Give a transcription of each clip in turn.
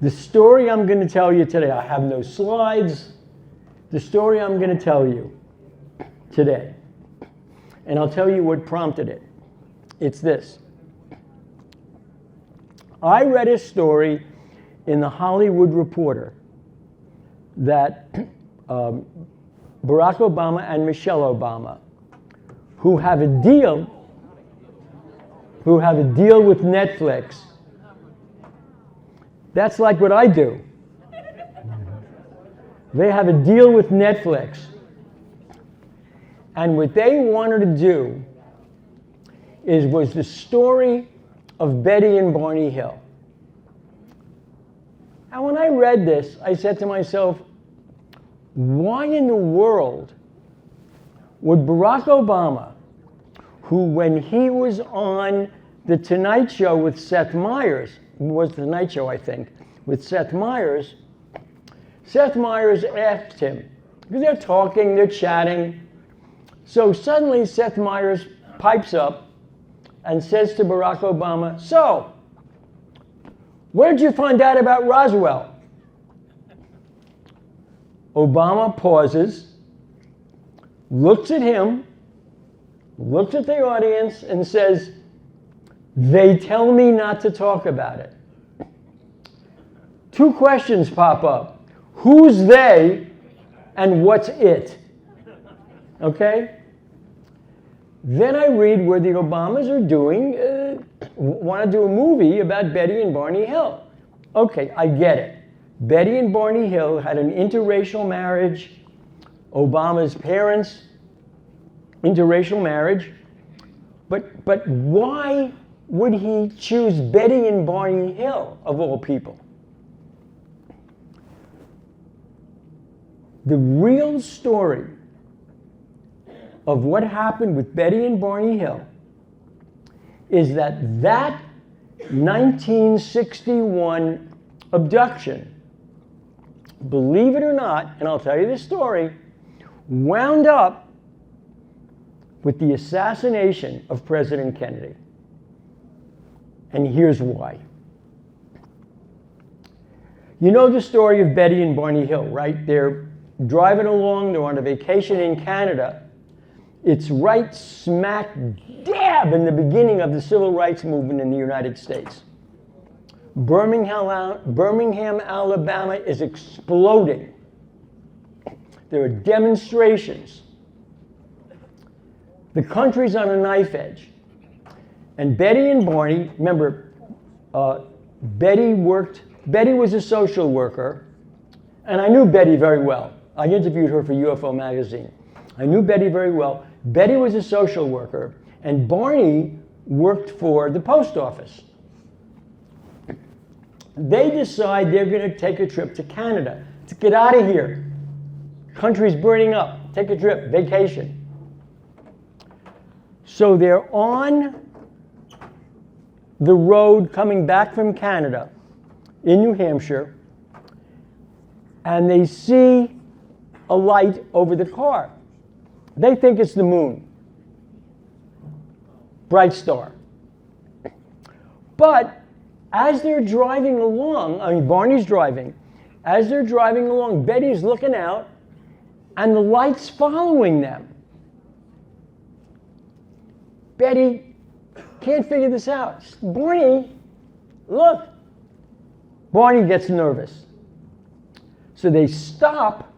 The story I'm going to tell you today, I have no slides. The story I'm going to tell you today, and I'll tell you what prompted it. It's this. I read a story in the Hollywood Reporter that Barack Obama and Michelle Obama, who have a deal with Netflix. That's like what I do. They have a deal with Netflix. And what they wanted to do was the story of Betty and Barney Hill. And when I read this, I said to myself, why in the world would Barack Obama, who when he was on The Tonight Show with Seth Meyers, it was The Tonight Show, I think, with Seth Meyers asked him, because they're talking, they're chatting. So suddenly Seth Meyers pipes up and says to Barack Obama, so, where did you find out about Roswell? Obama pauses, looks at him, looks at the audience, and says, they tell me not to talk about it. Two questions pop up. Who's they and what's it? Okay? Then I read where the Obamas are want to do a movie about Betty and Barney Hill. Okay, I get it. Betty and Barney Hill had an interracial marriage. Obama's parents, interracial marriage. But why would he choose Betty and Barney Hill, of all people? The real story of what happened with Betty and Barney Hill is that 1961 abduction, believe it or not, and I'll tell you the story, wound up with the assassination of President Kennedy. And here's why. You know the story of Betty and Barney Hill, right? They're driving along, they're on a vacation in Canada. It's right smack dab in the beginning of the civil rights movement in the United States. Birmingham, Alabama is exploding. There are demonstrations. The country's on a knife edge. And Betty and Barney, remember, Betty was a social worker, and I knew Betty very well. I interviewed her for UFO magazine. I knew Betty very well. Betty was a social worker, and Barney worked for the post office. They decide they're going to take a trip to Canada to get out of here. Country's burning up. Take a trip, vacation. So they're on the road coming back from Canada in New Hampshire, and they see a light over the car. They think it's the moon. Bright star. But as they're driving along, Barney's driving, as they're driving along, Betty's looking out, and the light's following them. Betty can't figure this out. Barney, look. Barney gets nervous. So they stop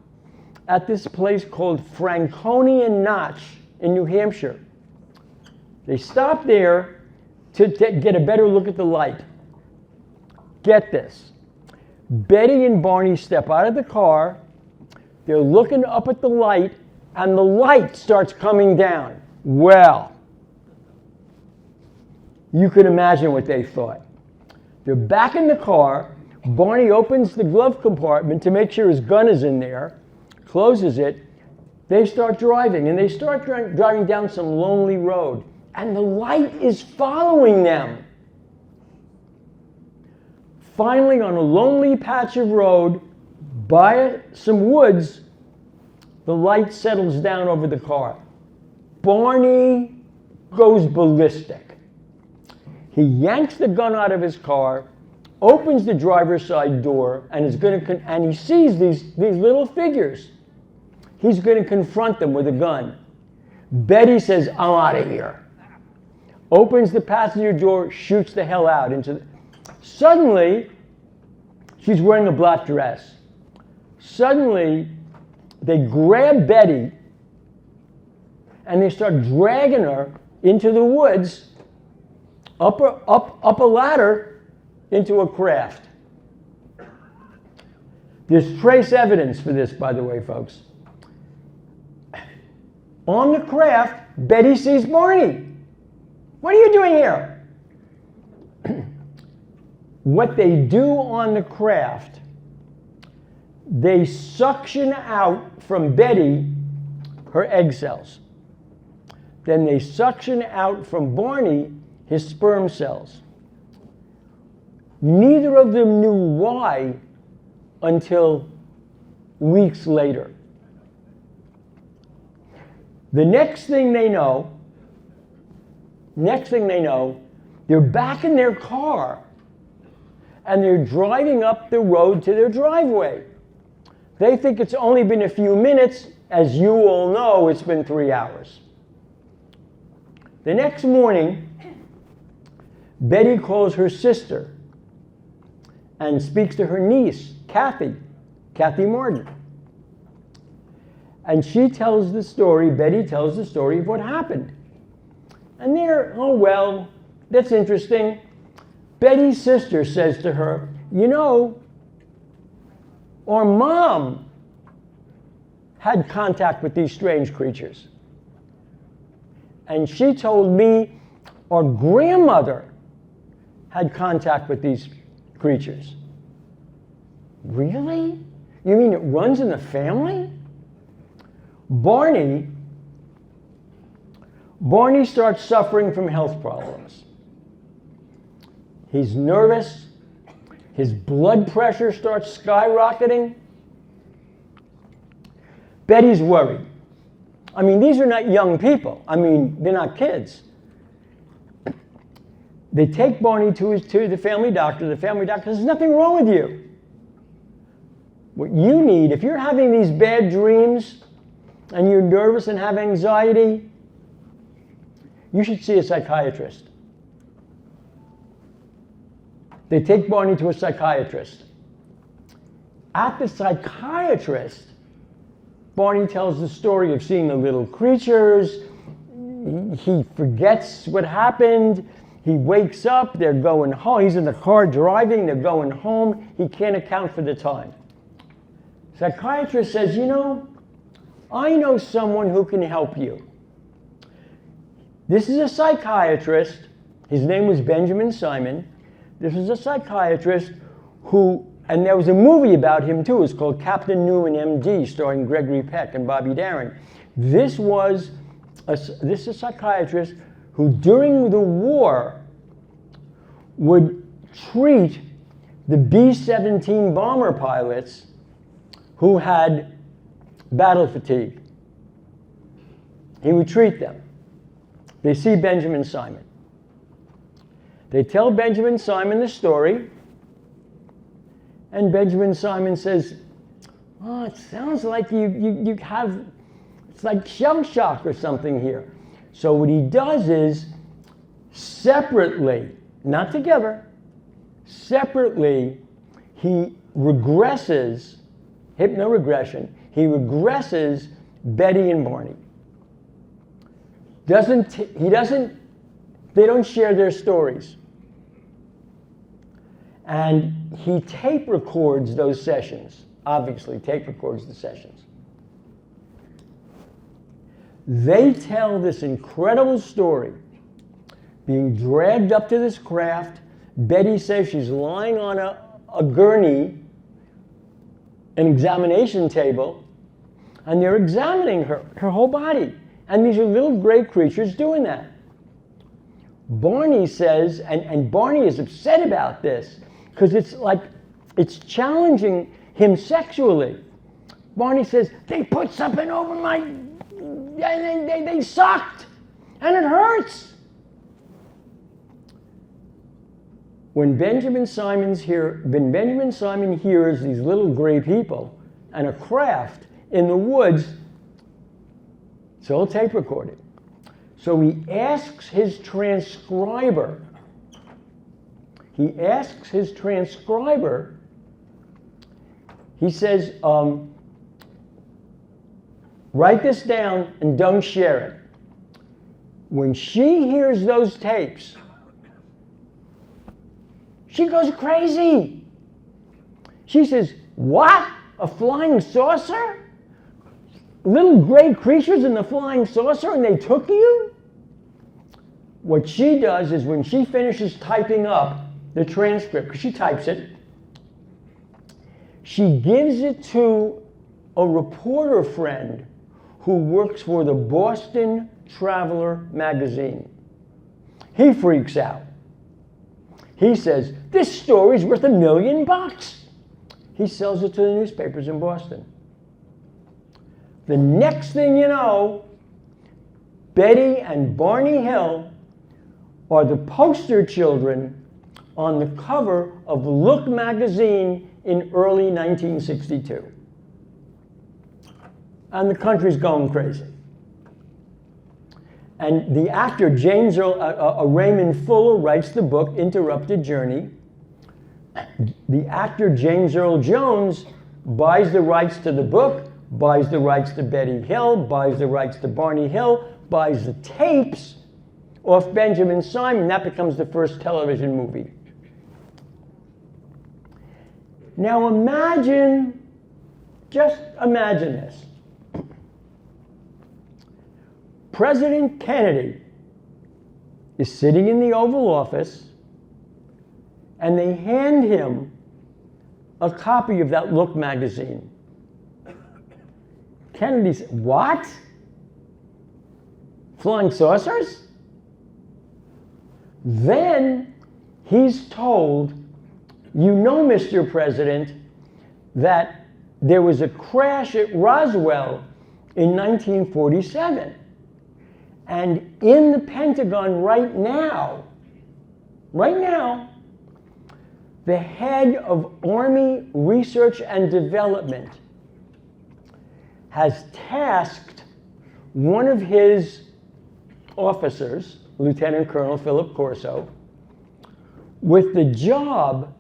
at this place called Franconia Notch in New Hampshire. They stop there to get a better look at the light. Get this. Betty and Barney step out of the car. They're looking up at the light, and the light starts coming down. Well, you can imagine what they thought. They're back in the car. Barney opens the glove compartment to make sure his gun is in there, closes it. They start driving, and they start driving down some lonely road, and the light is following them. Finally, on a lonely patch of road by some woods, the light settles down over the car. Barney goes ballistic. He yanks the gun out of his car, opens the driver's side door, and and he sees these little figures. He's going to confront them with a gun. Betty says, "I'm out of here." Opens the passenger door, shoots the hell out Suddenly, she's wearing a black dress. Suddenly, they grab Betty and they start dragging her into the woods, up a ladder into a craft. There's trace evidence for this, by the way, folks. On the craft, Betty sees Barney. "What are you doing here?" What they do on the craft, they suction out from Betty her egg cells. Then they suction out from Barney his sperm cells. Neither of them knew why until weeks later. The next thing they know, they're back in their car and they're driving up the road to their driveway. They think it's only been a few minutes. As you all know, it's been 3 hours. The next morning, Betty calls her sister and speaks to her niece, Kathy Martin. And Betty tells the story of what happened. And they're, "Oh, well, that's interesting." Betty's sister says to her, "You know, our mom had contact with these strange creatures. And she told me our grandmother had contact with these creatures." "Really? You mean it runs in the family?" Barney starts suffering from health problems. He's nervous. His blood pressure starts skyrocketing. Betty's worried. I mean, these are not young people. I mean, they're not kids. They take Barney to the family doctor. The family doctor says, "There's nothing wrong with you. What you need, if you're having these bad dreams and you're nervous and have anxiety, you should see a psychiatrist." They take Barney to a psychiatrist. At the psychiatrist, Barney tells the story of seeing the little creatures. He forgets what happened. He wakes up. They're going home. He's in the car driving. They're going home. He can't account for the time. Psychiatrist says, "You know, I know someone who can help you." This is a psychiatrist. His name was Benjamin Simon. This was a psychiatrist who, and there was a movie about him too. It's called Captain Newman, M.D., starring Gregory Peck and Bobby Darin. This is a psychiatrist who, during the war, would treat the B-17 bomber pilots who had battle fatigue. He would treat them. They see Benjamin Simon. They tell Benjamin Simon the story, and Benjamin Simon says, "Oh, it sounds like you have, it's like shell shock or something here." So what he does is, separately, not together, separately, he regresses, hypnoregression, he regresses Betty and Barney. They don't share their stories. And he tape records those sessions, obviously tape records the sessions. They tell this incredible story, being dragged up to this craft. Betty says she's lying on a gurney, an examination table, and they're examining her whole body. And these are little gray creatures doing that. Barney says, and Barney is upset about this, because it's challenging him sexually. Barney says, "They put something over my, and they sucked, and it hurts." when Benjamin Simon hears these little gray people and a craft in the woods, it's all tape recorded. So he asks his transcriber, he says, write this down and don't share it. When she hears those tapes, she goes crazy. She says, what? A flying saucer? Little gray creatures in the flying saucer and they took you? What she does is when she finishes typing up the transcript, because she types it, she gives it to a reporter friend who works for the Boston Traveler magazine. He freaks out. He says, this story's worth $1 million. He sells it to the newspapers in Boston. The next thing you know, Betty and Barney Hill are the poster children on the cover of Look magazine in early 1962. And the country's going crazy. And the actor James Raymond Fuller writes the book Interrupted Journey. The actor James Earl Jones buys the rights to the book, buys the rights to Betty Hill, buys the rights to Barney Hill, buys the tapes off Benjamin Simon. That becomes the first television movie. Now imagine, just imagine this. President Kennedy is sitting in the Oval Office and they hand him a copy of that Look magazine. Kennedy said, what? Flying saucers? Then he's told, you know, Mr. President, that there was a crash at Roswell in 1947. And in the Pentagon right now, the head of Army Research and Development has tasked one of his officers, Lieutenant Colonel Philip Corso, with the job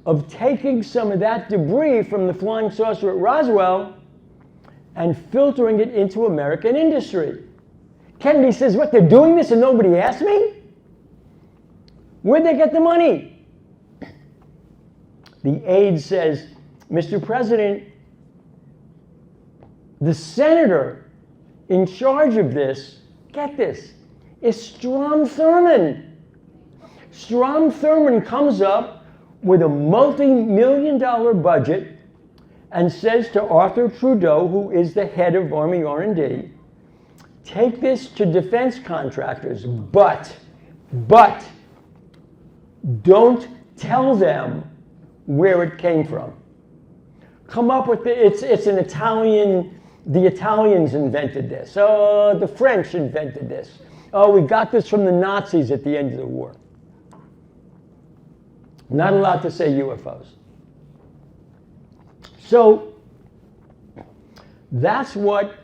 of taking some of that debris from the flying saucer at Roswell and filtering it into American industry. Kennedy says, what, they're doing this and nobody asked me? Where'd they get the money? The aide says, Mr. President, the senator in charge of this, get this, is Strom Thurmond. Strom Thurmond comes up with a multi-million-dollar budget and says to Arthur Trudeau, who is the head of Army R&D, take this to defense contractors, but don't tell them where it came from. Come up with it's an Italian, the Italians invented this. Oh, the French invented this. Oh, we got this from the Nazis at the end of the war. Not allowed to say UFOs. So that's what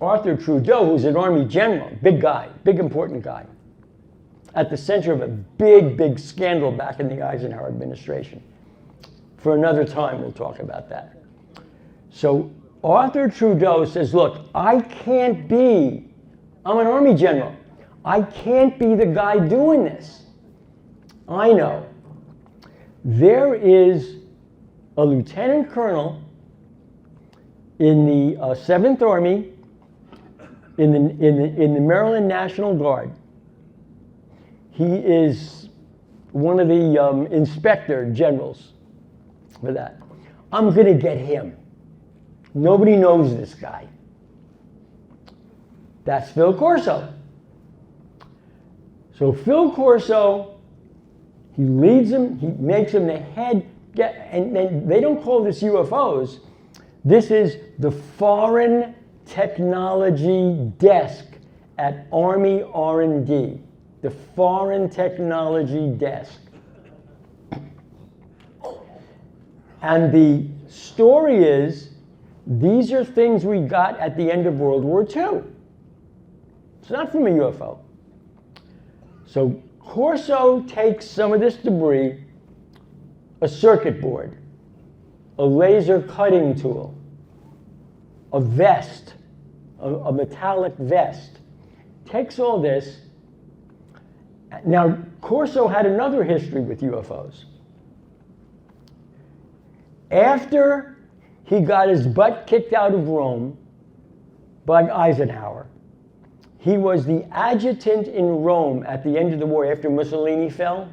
Arthur Trudeau, who's an Army general, big guy, big important guy, at the center of a big scandal back in the Eisenhower administration. For another time, we'll talk about that. So Arthur Trudeau says, look, I'm an Army general. I can't be the guy doing this. I know. There is a lieutenant colonel in the 7th Army, in the Maryland National Guard. He is one of the inspector generals for that. I'm going to get him. Nobody knows this guy. That's Phil Corso. So Phil Corso, he leads him, he makes him the head, and then they don't call this UFOs. This is the Foreign Technology Desk at Army R&D. the Foreign Technology Desk. And the story is, these are things we got at the end of World War II. It's not from a UFO. So Corso takes some of this debris, a circuit board, a laser cutting tool, a vest, a metallic vest, takes all this. Now, Corso had another history with UFOs. After he got his butt kicked out of Rome by Eisenhower, he was the adjutant in Rome at the end of the war after Mussolini fell.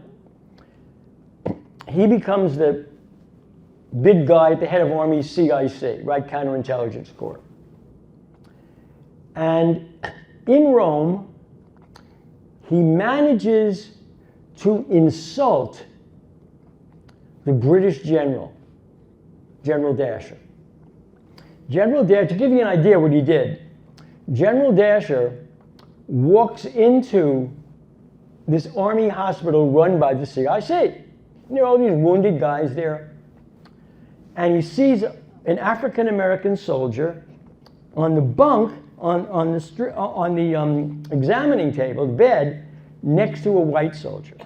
He becomes the big guy at the head of Army CIC, right, Counterintelligence Corps. And in Rome, he manages to insult the British general, General Dasher. General Dasher, to give you an idea what he did, General Dasher walks into this army hospital run by the CIC. And there are all these wounded guys there. And he sees an African-American soldier on the bunk, on the examining table, the bed, next to a white soldier.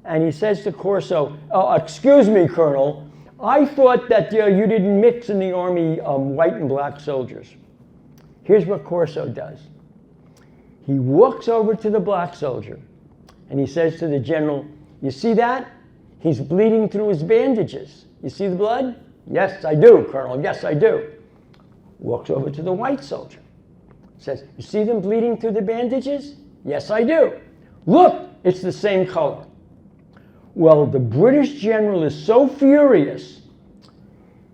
And he says to Corso, "Oh, excuse me, Colonel, I thought that you didn't mix in the army white and black soldiers." Here's what Corso does. He walks over to the black soldier and he says to the general, "You see that? He's bleeding through his bandages. You see the blood?" "Yes, I do, Colonel. Yes, I do." Walks over to the white soldier. Says, "You see them bleeding through the bandages?" "Yes, I do." "Look, it's the same color." Well, the British general is so furious,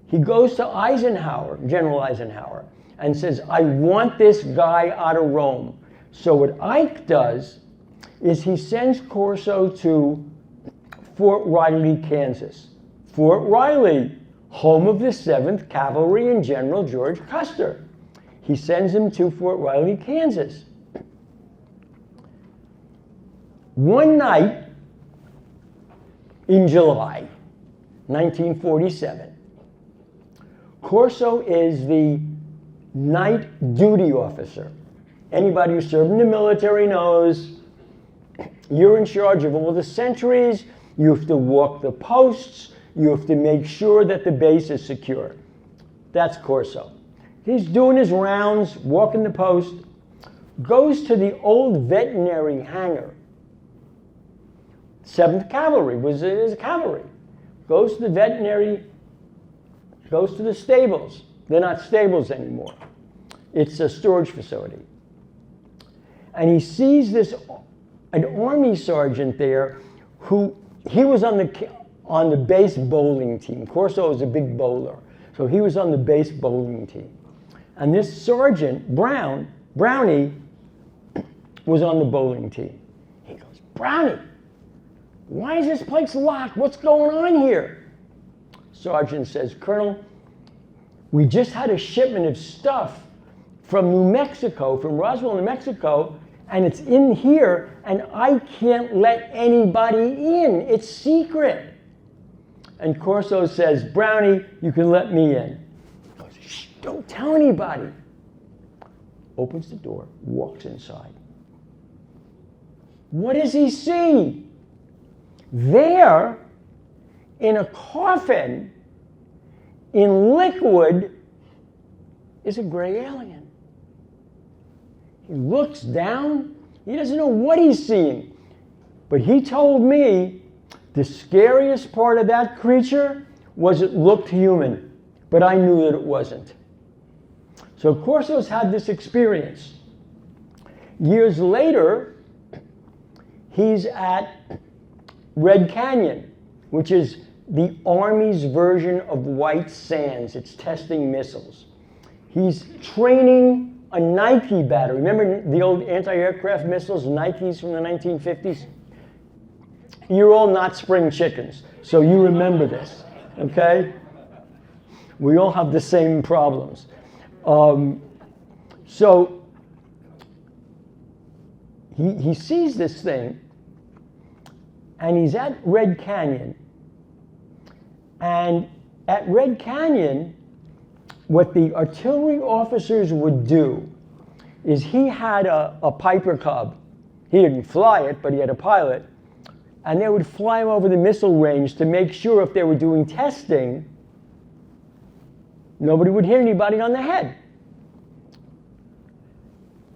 he goes to Eisenhower, General Eisenhower, and says, "I want this guy out of Rome." So what Ike does is he sends Corso to Fort Riley, Kansas. Fort Riley, home of the 7th Cavalry and General George Custer. He sends him to Fort Riley, Kansas. One night in July 1947, Corso is the night duty officer. Anybody who served in the military knows you're in charge of all the sentries, you have to walk the posts, you have to make sure that the base is secure. That's Corso. He's doing his rounds, walking the post, goes to the old veterinary hangar. 7th Cavalry was a cavalry. Goes to the veterinary, goes to the stables. They're not stables anymore. It's a storage facility. And he sees an army sergeant there who, he was on the base bowling team. Corso was a big bowler. So he was on the base bowling team. And this sergeant, Brownie, was on the bowling team. He goes, "Brownie, why is this place locked? What's going on here?" Sergeant says, "Colonel, we just had a shipment of stuff from New Mexico, from Roswell, New Mexico, and it's in here, and I can't let anybody in. It's secret." And Corso says, "Brownie, you can let me in." He goes, "Shh, don't tell anybody." Opens the door, walks inside. What does he see? There, in a coffin, in liquid, is a gray alien. He looks down. He doesn't know what he's seeing. But he told me the scariest part of that creature was it looked human. But I knew that it wasn't. So Corso's had this experience. Years later, he's at Red Canyon, which is the Army's version of White Sands. It's testing missiles. He's training a Nike battery. Remember the old anti-aircraft missiles, Nikes from the 1950s? You're all not spring chickens, so you remember this, okay? We all have the same problems. So he sees this thing, and he's at Red Canyon. And at Red Canyon, what the artillery officers would do is he had a Piper Cub. He didn't fly it, but he had a pilot. And they would fly him over the missile range to make sure if they were doing testing, nobody would hit anybody on the head.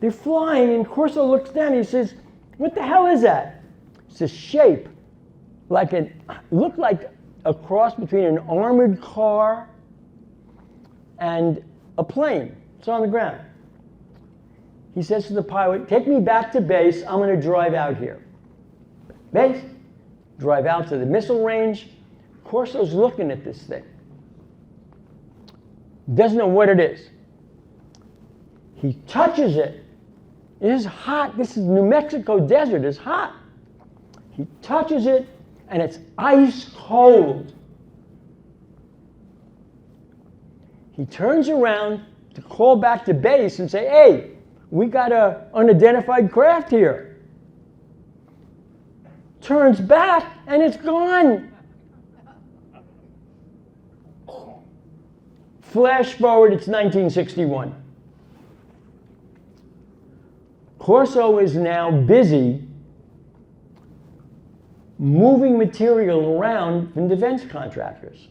They're flying, and Corso looks down and he says, "What the hell is that?" It's a shape, looked like a cross between an armored car and a plane. It's on the ground. He says to the pilot, "Take me back to base. I'm going to drive out here." Base, drive out to the missile range. Corso's looking at this thing. Doesn't know what it is. He touches it. It is hot. This is New Mexico desert. It's hot. He touches it, and it's ice cold. He turns around to call back to base and say, "Hey, we got an unidentified craft here." Turns back, and it's gone. Flash forward, it's 1961. Corso is now busy moving material around from defense contractors.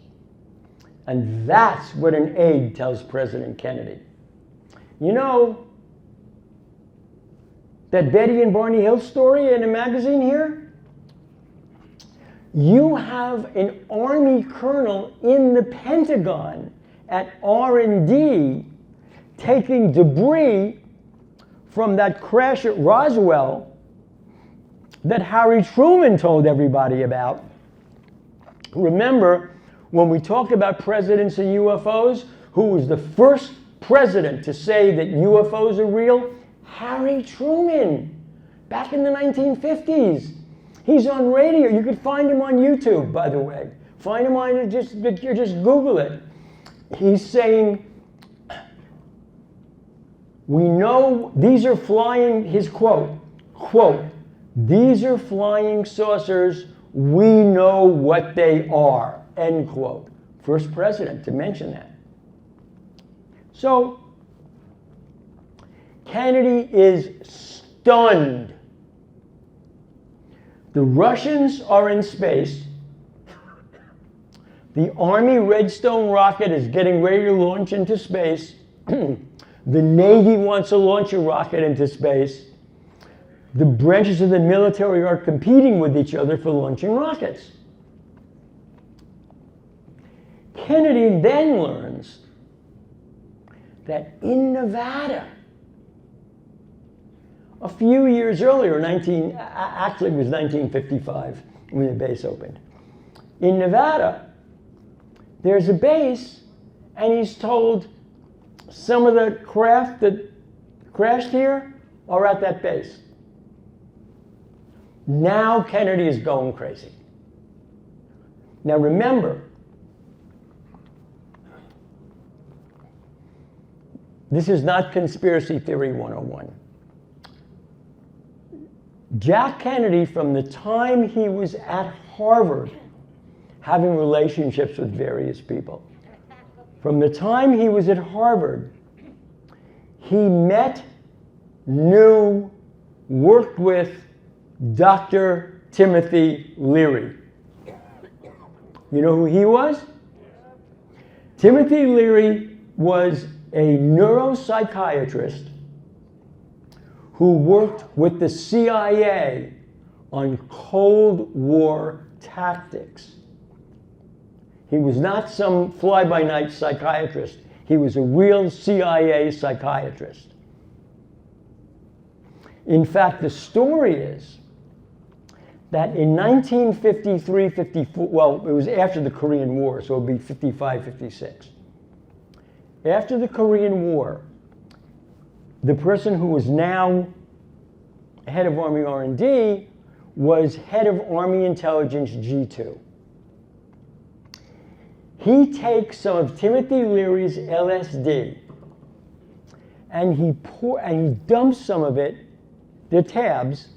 And that's what an aide tells President Kennedy. You know that Betty and Barney Hill story in a magazine here? You have an Army colonel in the Pentagon at R&D taking debris from that crash at Roswell that Harry Truman told everybody about. Remember, when we talked about presidents and UFOs, who was the first president to say that UFOs are real? Harry Truman, back in the 1950s. He's on radio. You could find him on YouTube, by the way. Find him on, just Google it. He's saying, "We know these are flying," his quote, "these are flying saucers. We know what they are," end quote. First president to mention that. So, Kennedy is stunned. The Russians are in space. The Army Redstone rocket is getting ready to launch into space. The Navy wants to launch a rocket into space. The branches of the military are competing with each other for launching rockets. Kennedy then learns that in Nevada, a few years earlier, actually it was 1955 when the base opened. In Nevada, there's a base, and he's told some of the craft that crashed here are at that base. Now Kennedy is going crazy. Now remember, this is not conspiracy theory 101. Jack Kennedy, from the time he was at Harvard, having relationships with various people, from the time he was at Harvard, he met, knew, worked with Dr. Timothy Leary. You know who he was? Timothy Leary was a neuropsychiatrist who worked with the CIA on Cold War tactics. He was not some fly-by-night psychiatrist. He was a real CIA psychiatrist. In fact, the story is that in 1953-54, well, it was after the Korean War, so it would be 55-56. After the Korean War, the person who was now head of Army R&D was head of Army Intelligence G2. He takes some of Timothy Leary's LSD and he dumps some of it their tabs,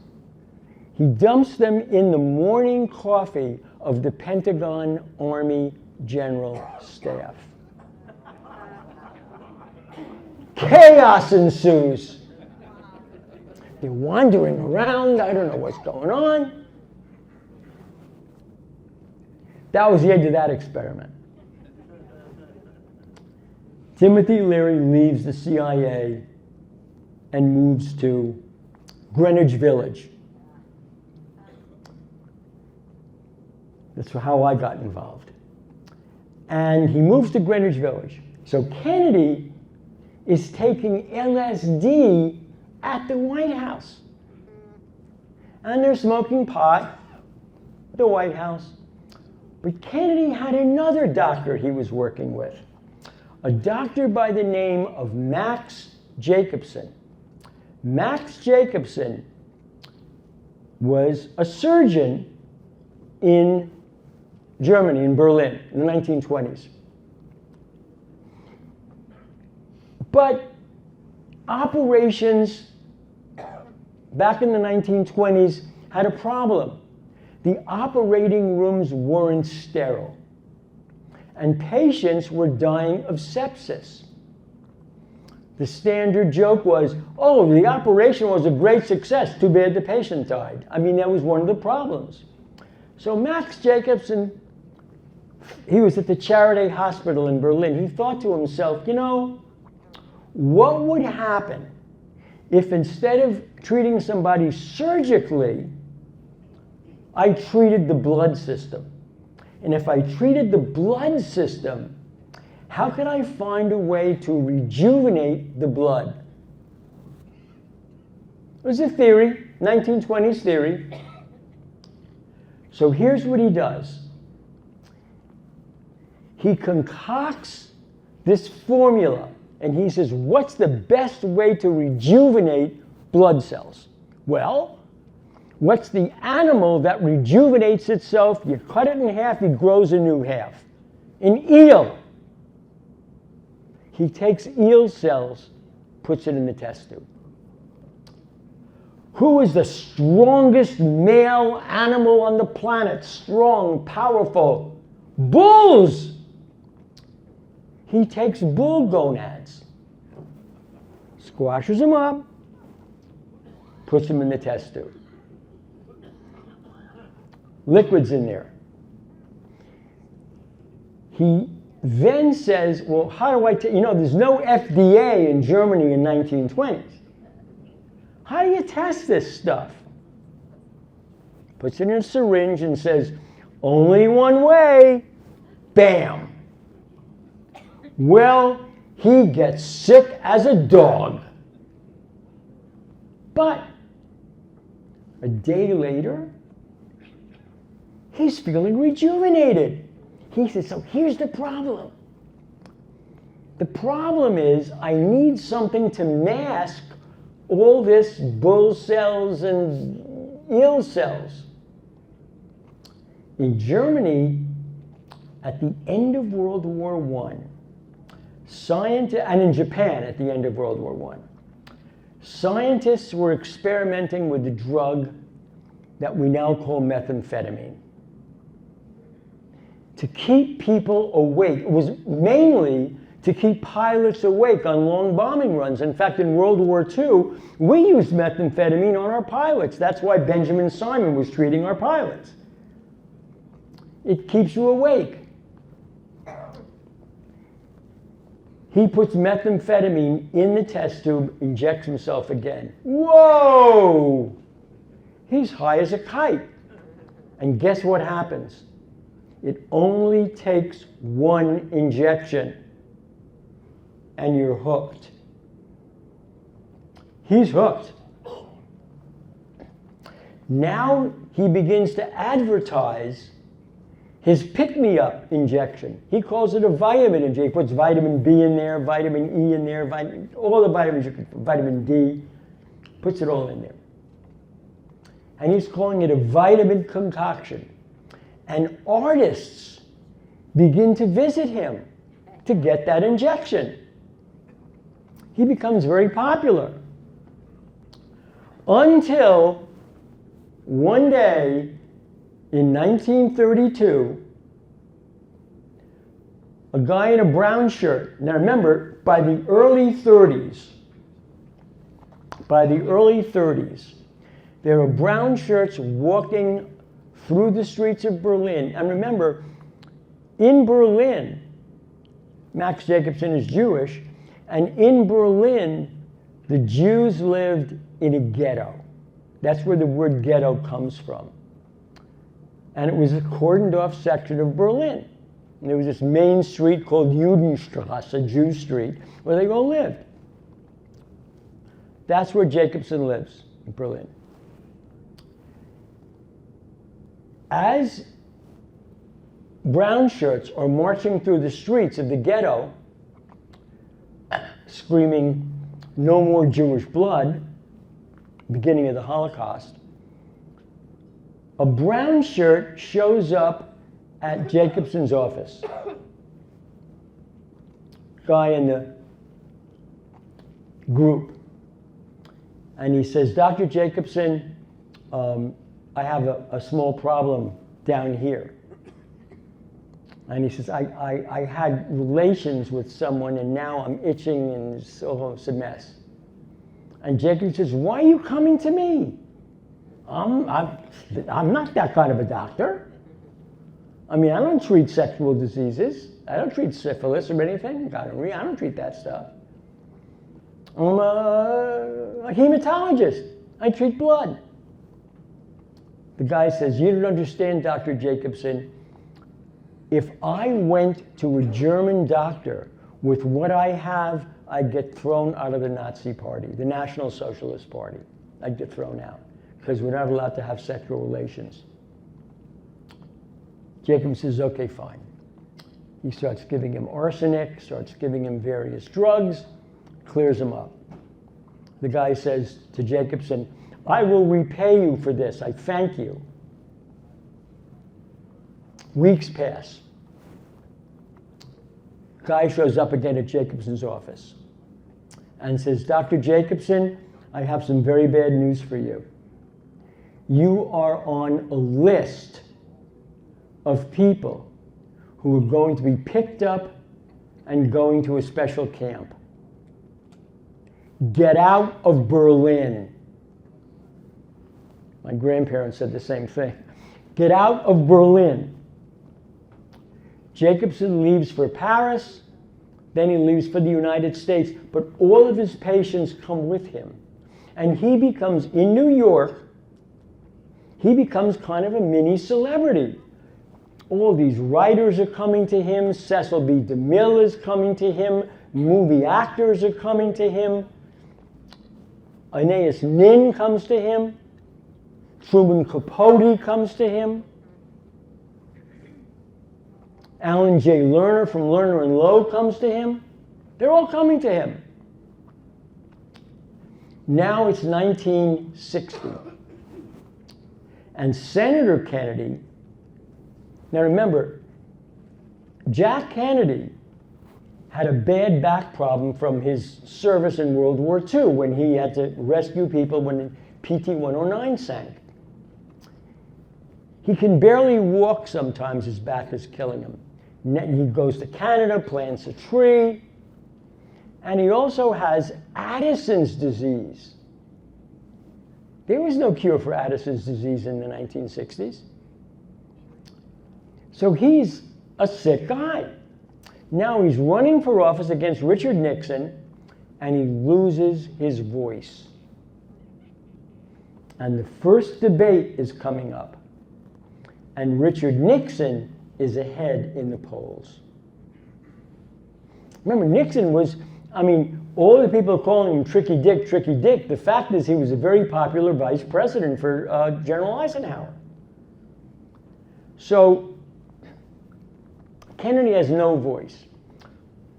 he dumps them in the morning coffee of the Pentagon Army General Staff. Chaos ensues. They're wandering around. I don't know what's going on. That was the end of that experiment. Timothy Leary leaves the CIA and moves to Greenwich Village. That's how I got involved. And he moves to Greenwich Village. So Kennedy is taking LSD at the White House. And they're smoking pot at the White House. But Kennedy had another doctor he was working with, a doctor by the name of Max Jacobson. Max Jacobson was a surgeon in Germany, in Berlin, in the 1920s. But operations back in the 1920s had a problem. The operating rooms weren't sterile, and patients were dying of sepsis. The standard joke was, oh, the operation was a great success, too bad the patient died. I mean, that was one of the problems. So Max Jacobson, he was at the Charité Hospital in Berlin. He thought to himself, you know, what would happen if instead of treating somebody surgically, I treated the blood system? And if I treated the blood system, how could I find a way to rejuvenate the blood? It was a theory, 1920s theory. So here's what he does. He concocts this formula, and he says, what's the best way to rejuvenate blood cells? Well, what's the animal that rejuvenates itself? You cut it in half, it grows a new half. An eel. He takes eel cells, puts it in the test tube. Who is the strongest male animal on the planet? Strong, powerful. Bulls! He takes bull gonads, squashes them up, puts them in the test tube. Liquid's in there. He then says, well, how do I you know, there's no FDA in Germany in 1920s. How do you test this stuff? Puts it in a syringe and says, only one way. Bam. Well, he gets sick as a dog. But a day later, he's feeling rejuvenated. He says, so here's the problem. The problem is I need something to mask all this bull cells and eel cells. In Germany, at the end of World War I, and in Japan at the end of World War I, scientists were experimenting with the drug that we now call methamphetamine to keep people awake. It was mainly to keep pilots awake on long bombing runs. In fact, in World War II, we used methamphetamine on our pilots. That's why Benjamin Simon was treating our pilots. It keeps you awake. He puts methamphetamine in the test tube, injects himself again. Whoa! He's high as a kite. And guess what happens? It only takes one injection, and you're hooked. He's hooked. Now he begins to advertise his pick-me-up injection. He calls it a vitamin injection. He puts vitamin B in there, vitamin E in there, all the vitamins you could, vitamin D, puts it all in there. And he's calling it a vitamin concoction. And artists begin to visit him to get that injection. He becomes very popular. Until one day in 1932, a guy in a brown shirt. Now remember, by the early 30s, there are brown shirts walking through the streets of Berlin. And remember, in Berlin, Max Jacobson is Jewish, and in Berlin, the Jews lived in a ghetto. That's where the word ghetto comes from. And it was a cordoned off section of Berlin. And there was this main street called Judenstrasse, Jew Street, where they all lived. That's where Jacobson lives, in Berlin. As brown shirts are marching through the streets of the ghetto, screaming, "No more Jewish blood," beginning of the Holocaust, a brown shirt shows up at Jacobson's office. Guy in the group. And he says, "Dr. Jacobson, I have a small problem down here." And he says, I had relations with someone and now I'm itching and it's almost a mess. And Jacob says, "Why are you coming to me? I'm not that kind of a doctor. I mean, I don't treat sexual diseases. I don't treat syphilis or anything. Gonorrhea, I don't treat that stuff. I'm a hematologist. I treat blood." The guy says, "You don't understand, Dr. Jacobson. If I went to a German doctor with what I have, I'd get thrown out of the Nazi Party, the National Socialist Party. I'd get thrown out because we're not allowed to have sexual relations." Jacob says, "Okay, fine." He starts giving him arsenic, starts giving him various drugs, clears him up. The guy says to Jacobson, "I will repay you for this. I thank you." Weeks pass. Guy shows up again at Jacobson's office and says, "Dr. Jacobson, I have some very bad news for you. You are on a list of people who are going to be picked up and going to a special camp. Get out of Berlin." My grandparents said the same thing. Get out of Berlin. Jacobson leaves for Paris, then he leaves for the United States, but all of his patients come with him. And he becomes, in New York, he becomes kind of a mini celebrity. All these writers are coming to him, Cecil B. DeMille is coming to him, movie actors are coming to him, Anais Nin comes to him, Truman Capote comes to him, Alan J. Lerner from Lerner and Lowe comes to him. They're all coming to him. Now it's 1960. And Senator Kennedy, now remember, Jack Kennedy had a bad back problem from his service in World War II when he had to rescue people when PT-109 sank. He can barely walk sometimes, his back is killing him. He goes to Canada, plants a tree, and he also has Addison's disease. There was no cure for Addison's disease in the 1960s. So he's a sick guy. Now he's running for office against Richard Nixon, and he loses his voice. And the first debate is coming up. And Richard Nixon is ahead in the polls. Remember, Nixon was, all the people calling him Tricky Dick, Tricky Dick. The fact is he was a very popular vice president for General Eisenhower. So Kennedy has no voice.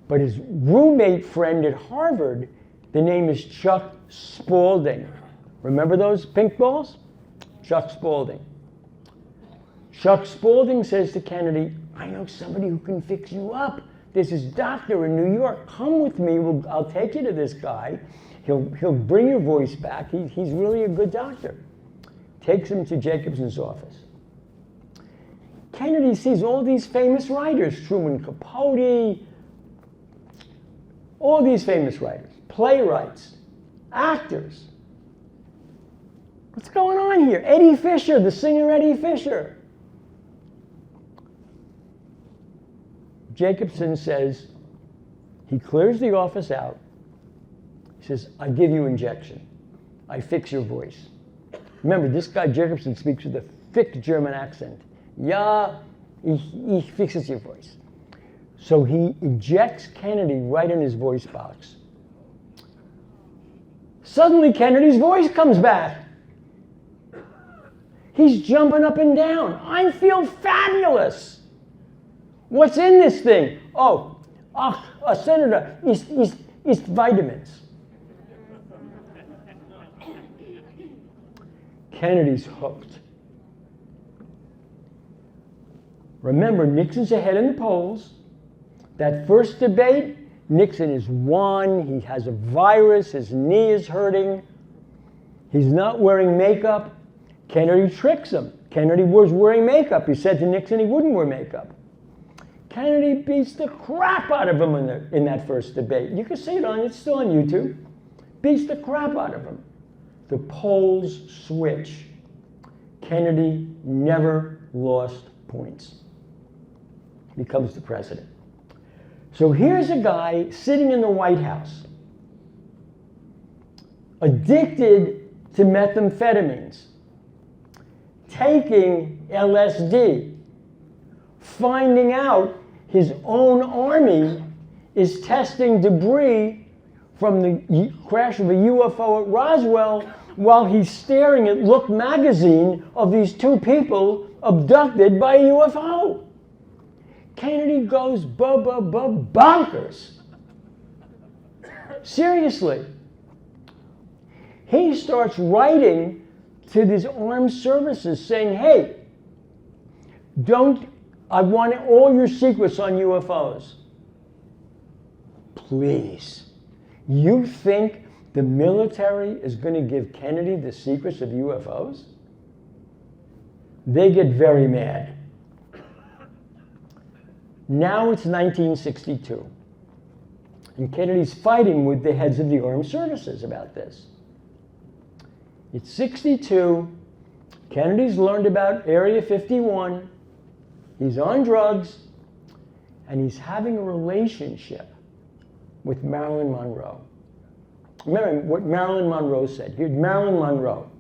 But his roommate friend at Harvard, the name is Chuck Spaulding. Remember those pink balls? Chuck Spaulding. Chuck Spaulding says to Kennedy, "I know somebody who can fix you up. There's this doctor in New York. Come with me. I'll take you to this guy. He'll bring your voice back. He's really a good doctor. Takes him to Jacobson's office. Kennedy sees all these famous writers, Truman Capote, all these famous writers, playwrights, actors. What's going on here? Eddie Fisher, the singer Eddie Fisher. Jacobson says, he clears the office out. He says, I give you injection. I fix your voice. Remember, this guy Jacobson speaks with a thick German accent. Yeah, he fixes your voice. So he injects Kennedy right in his voice box. Suddenly, Kennedy's voice comes back. He's jumping up and down. I feel fabulous. What's in this thing? Oh, Senator, it's vitamins. Kennedy's hooked. Remember, Nixon's ahead in the polls. That first debate, Nixon is won. He has a virus. His knee is hurting. He's not wearing makeup. Kennedy tricks him. Kennedy was wearing makeup. He said to Nixon he wouldn't wear makeup. Kennedy beats the crap out of him in that first debate. You can see it it's still on YouTube. Beats the crap out of him. The polls switch. Kennedy never lost points. Becomes the president. So here's a guy sitting in the White House, addicted to methamphetamines, taking LSD, finding out his own army is testing debris from the crash of a UFO at Roswell while he's staring at Look magazine of these two people abducted by a UFO. Kennedy goes bonkers. Seriously. He starts writing to these armed services saying, hey, I want all your secrets on UFOs. Please. You think the military is going to give Kennedy the secrets of UFOs? They get very mad. Now it's 1962. And Kennedy's fighting with the heads of the armed services about this. It's 62. Kennedy's learned about Area 51. He's on drugs. And he's having a relationship with Marilyn Monroe. Remember what Marilyn Monroe said. Here's Marilyn Monroe.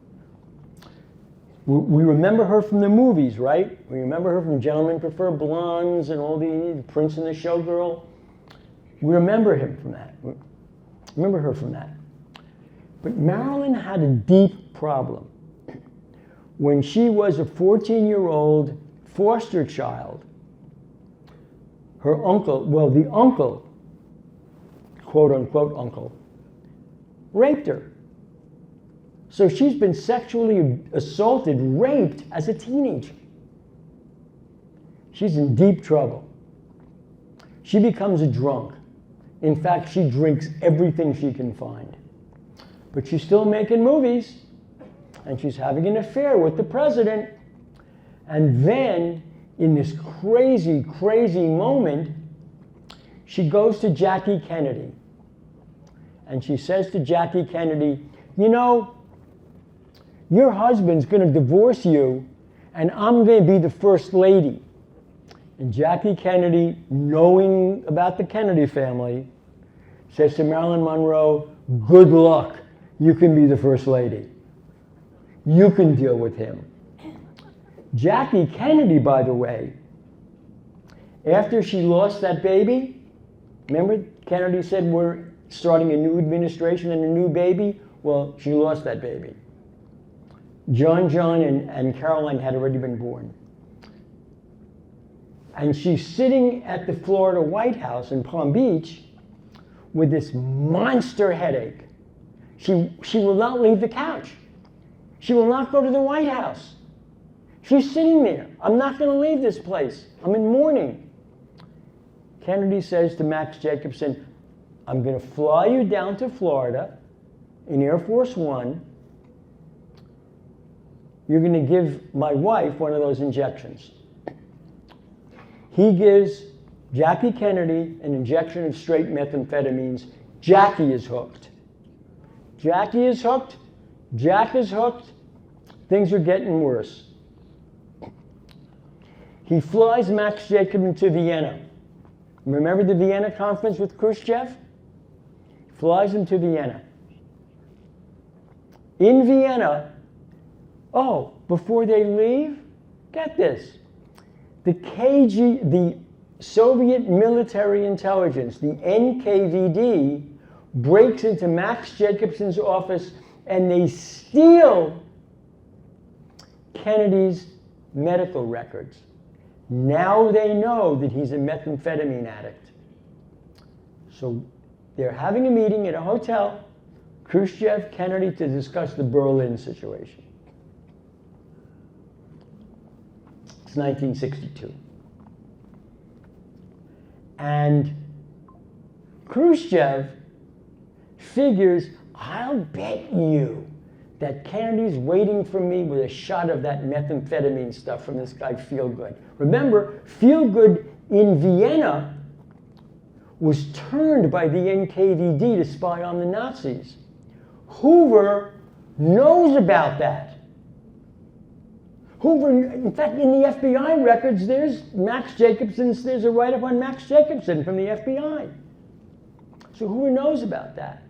We remember her from the movies, right? We remember her from Gentlemen Prefer Blondes and all the Prince and the Showgirl. We remember him from that. Remember her from that. But Marilyn had a deep problem. When she was a 14-year-old foster child, her uncle, the uncle, quote-unquote uncle, raped her. So she's been sexually assaulted, raped as a teenager. She's in deep trouble. She becomes a drunk. In fact, she drinks everything she can find. But she's still making movies, and she's having an affair with the president. And then, in this crazy, crazy moment, she goes to Jackie Kennedy. And she says to Jackie Kennedy, you know, your husband's going to divorce you, and I'm going to be the first lady. And Jackie Kennedy, knowing about the Kennedy family, says to Marilyn Monroe, good luck. You can be the first lady. You can deal with him. Jackie Kennedy, by the way, after she lost that baby, remember Kennedy said we're starting a new administration and a new baby? Well, she lost that baby. John and Caroline had already been born. And she's sitting at the Florida White House in Palm Beach with this monster headache. She will not leave the couch. She will not go to the White House. She's sitting there. I'm not going to leave this place. I'm in mourning. Kennedy says to Max Jacobson, I'm going to fly you down to Florida. in Air Force One, you're going to give my wife one of those injections. He gives Jackie Kennedy an injection of straight methamphetamines. Jackie is hooked. Jackie is hooked. Jack is hooked. Things are getting worse. He flies Max Jacob to Vienna. Remember the Vienna conference with Khrushchev? Flies him to Vienna. In Vienna, before they leave, get this. The Soviet military intelligence, the NKVD, breaks into Max Jacobson's office and they steal Kennedy's medical records. Now they know that he's a methamphetamine addict. So they're having a meeting at a hotel, Khrushchev, Kennedy, to discuss the Berlin situation. It's 1962. And Khrushchev figures, I'll bet you that Kennedy's waiting for me with a shot of that methamphetamine stuff from this guy Feelgood. Remember, Feelgood in Vienna was turned by the NKVD to spy on the Nazis. Hoover knows about that. Hoover, in fact, in the FBI records, there's a write-up on Max Jacobson from the FBI. So Hoover knows about that.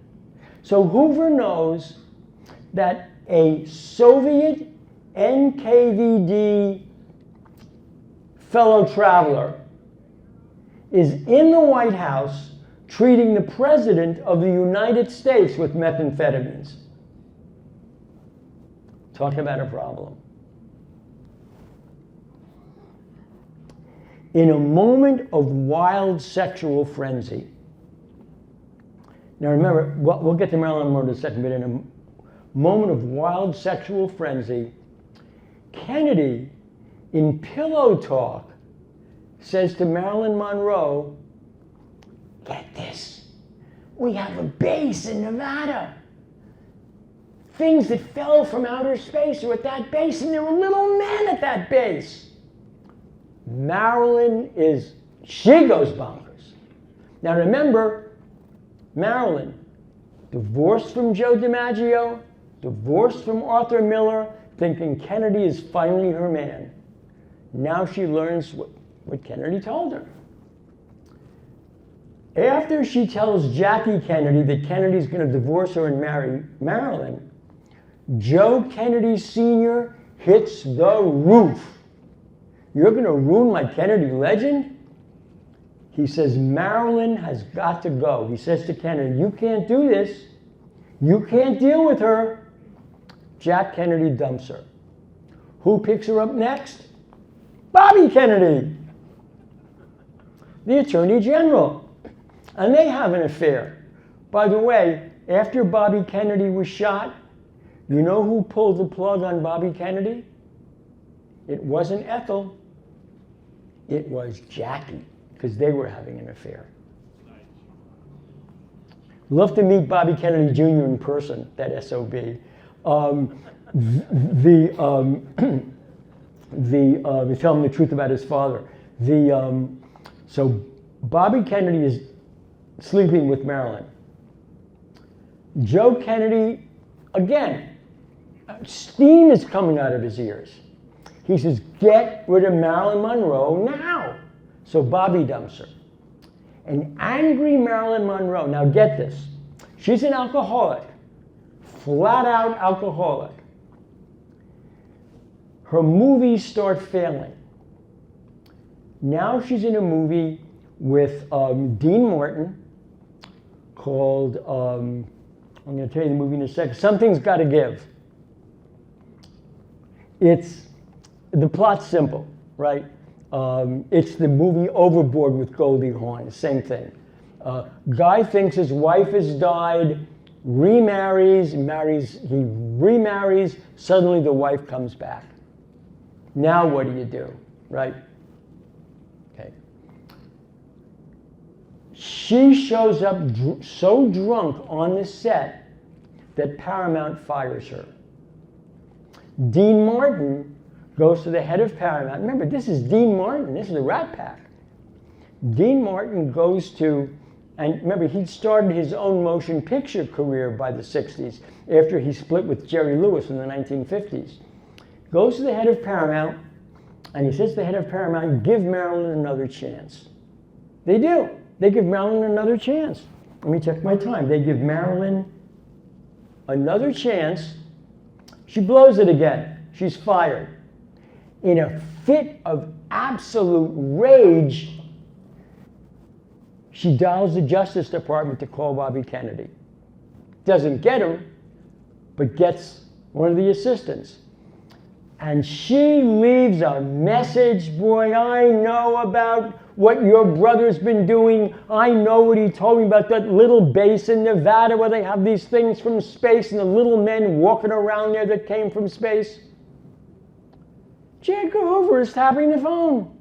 So Hoover knows that a Soviet NKVD fellow traveler is in the White House treating the President of the United States with methamphetamines. Talk about a problem. In a moment of wild sexual frenzy. Now remember, we'll get to Marilyn Monroe in a second, but in a moment of wild sexual frenzy, Kennedy, in pillow talk, says to Marilyn Monroe, get this, we have a base in Nevada. Things that fell from outer space are at that base, and there were little men at that base. Marilyn she goes bonkers. Now remember, Marilyn, divorced from Joe DiMaggio, divorced from Arthur Miller, thinking Kennedy is finally her man. Now she learns what Kennedy told her. After she tells Jackie Kennedy that Kennedy's going to divorce her and marry Marilyn, Joe Kennedy Sr. hits the roof. You're going to ruin my Kennedy legend? He says, Marilyn has got to go. He says to Kennedy, you can't do this. You can't deal with her. Jack Kennedy dumps her. Who picks her up next? Bobby Kennedy, the Attorney General. And they have an affair. By the way, after Bobby Kennedy was shot, you know who pulled the plug on Bobby Kennedy? It wasn't Ethel. It was Jackie, because they were having an affair. Love to meet Bobby Kennedy Jr. in person, that SOB. They tell him the truth about his father. So Bobby Kennedy is sleeping with Marilyn. Joe Kennedy, again, steam is coming out of his ears. He says, get rid of Marilyn Monroe now. So Bobby dumps her. An angry Marilyn Monroe, now get this, she's an alcoholic, flat out alcoholic. Her movies start failing. Now she's in a movie with Dean Martin called, I'm going to tell you the movie in a second, Something's Gotta Give. The plot's simple, right? It's the movie Overboard with Goldie Hawn, same thing. Guy thinks his wife has died, remarries, suddenly the wife comes back. Now what do? Right? Okay. She shows up so drunk on the set that Paramount fires her. Dean Martin goes to the head of Paramount. Remember, this is Dean Martin. This is the Rat Pack. Dean Martin goes to, and remember, he'd started his own motion picture career by the 60s after he split with Jerry Lewis in the 1950s. Goes to the head of Paramount, and he says to the head of Paramount, give Marilyn another chance. They do. They give Marilyn another chance. Let me check my time. They give Marilyn another chance. She blows it again. She's fired. In a fit of absolute rage, she dials the Justice Department to call Bobby Kennedy. Doesn't get him, but gets one of the assistants. And she leaves a message, boy, I know about what your brother's been doing. I know what he told me about that little base in Nevada where they have these things from space and the little men walking around there that came from space. J. Edgar Hoover is tapping the phone.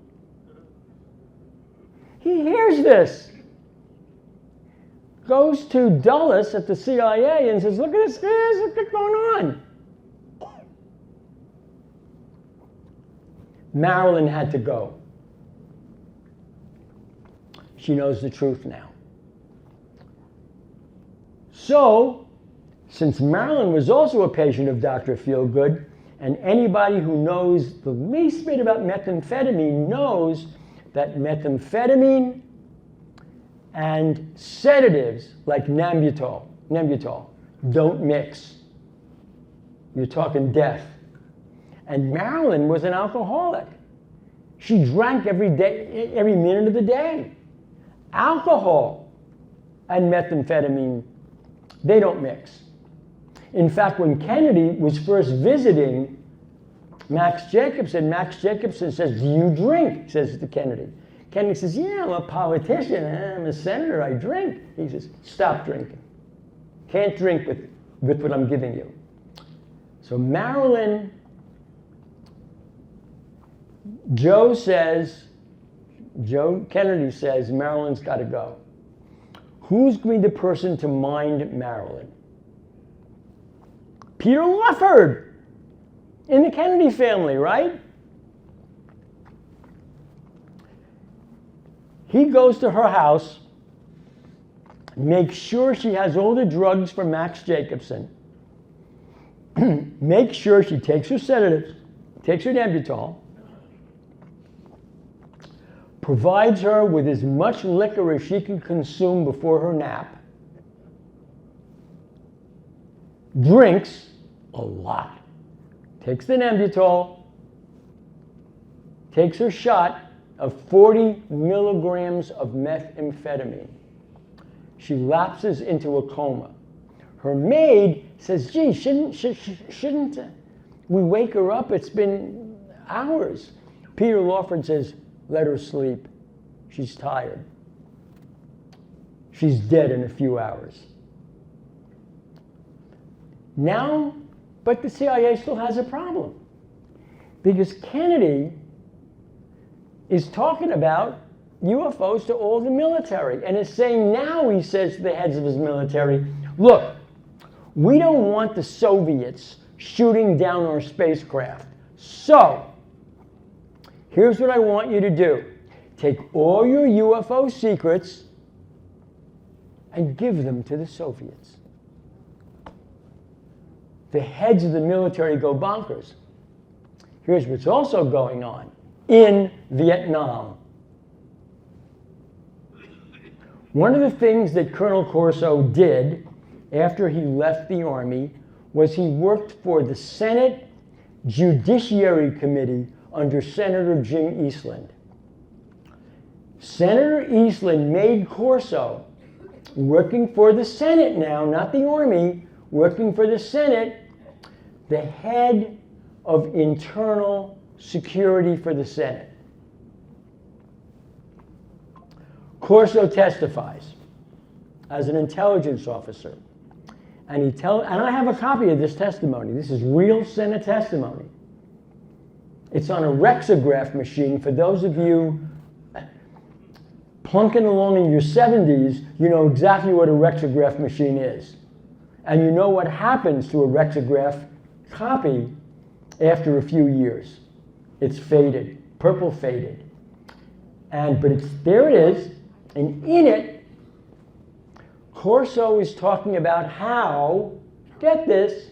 He hears this. Goes to Dulles at the CIA and says, look at this, what's going on? Marilyn had to go. She knows the truth now. So, since Marilyn was also a patient of Dr. Feelgood, and anybody who knows the least bit about methamphetamine knows that methamphetamine and sedatives like Nambutal don't mix. You're talking death. And Marilyn was an alcoholic. She drank every day, every minute of the day. Alcohol and methamphetamine, they don't mix. In fact, when Kennedy was first visiting Max Jacobson says, do you drink? He says to Kennedy. Kennedy says, yeah, I'm a politician, I'm a senator, I drink. He says, stop drinking. Can't drink with what I'm giving you. So Marilyn, Joe Kennedy says, Marilyn's got to go. Who's going to be the person to mind Marilyn? Peter Lawford in the Kennedy family, right? He goes to her house, makes sure she has all the drugs for Max Jacobson, makes sure she takes her sedatives, takes her Nambutal, provides her with as much liquor as she can consume before her nap, drinks a lot, takes the Nambutal, takes her shot of 40 milligrams of methamphetamine. She lapses into a coma. Her maid says, gee, shouldn't we wake her up? It's been hours. Peter Lawford says, let her sleep. She's tired. She's dead in a few hours. Now, but the CIA still has a problem. Because Kennedy is talking about UFOs to all the military and is saying now, he says to the heads of his military, look, we don't want the Soviets shooting down our spacecraft. So, here's what I want you to do. Take all your UFO secrets and give them to the Soviets. The heads of the military go bonkers. Here's what's also going on in Vietnam. One of the things that Colonel Corso did after he left the Army was he worked for the Senate Judiciary Committee under Senator Jim Eastland. Senator Eastland made Corso, working for the Senate now, not the Army, working for the Senate, the head of internal security for the Senate. Corso testifies as an intelligence officer. And I have a copy of this testimony. This is real Senate testimony. It's on a Rexograph machine. For those of you plunking along in your 70s, you know exactly what a Rexograph machine is. And you know what happens to a Rexograph copy after a few years. It's faded, purple faded. But there it is, and in it, Corso is talking about how, get this,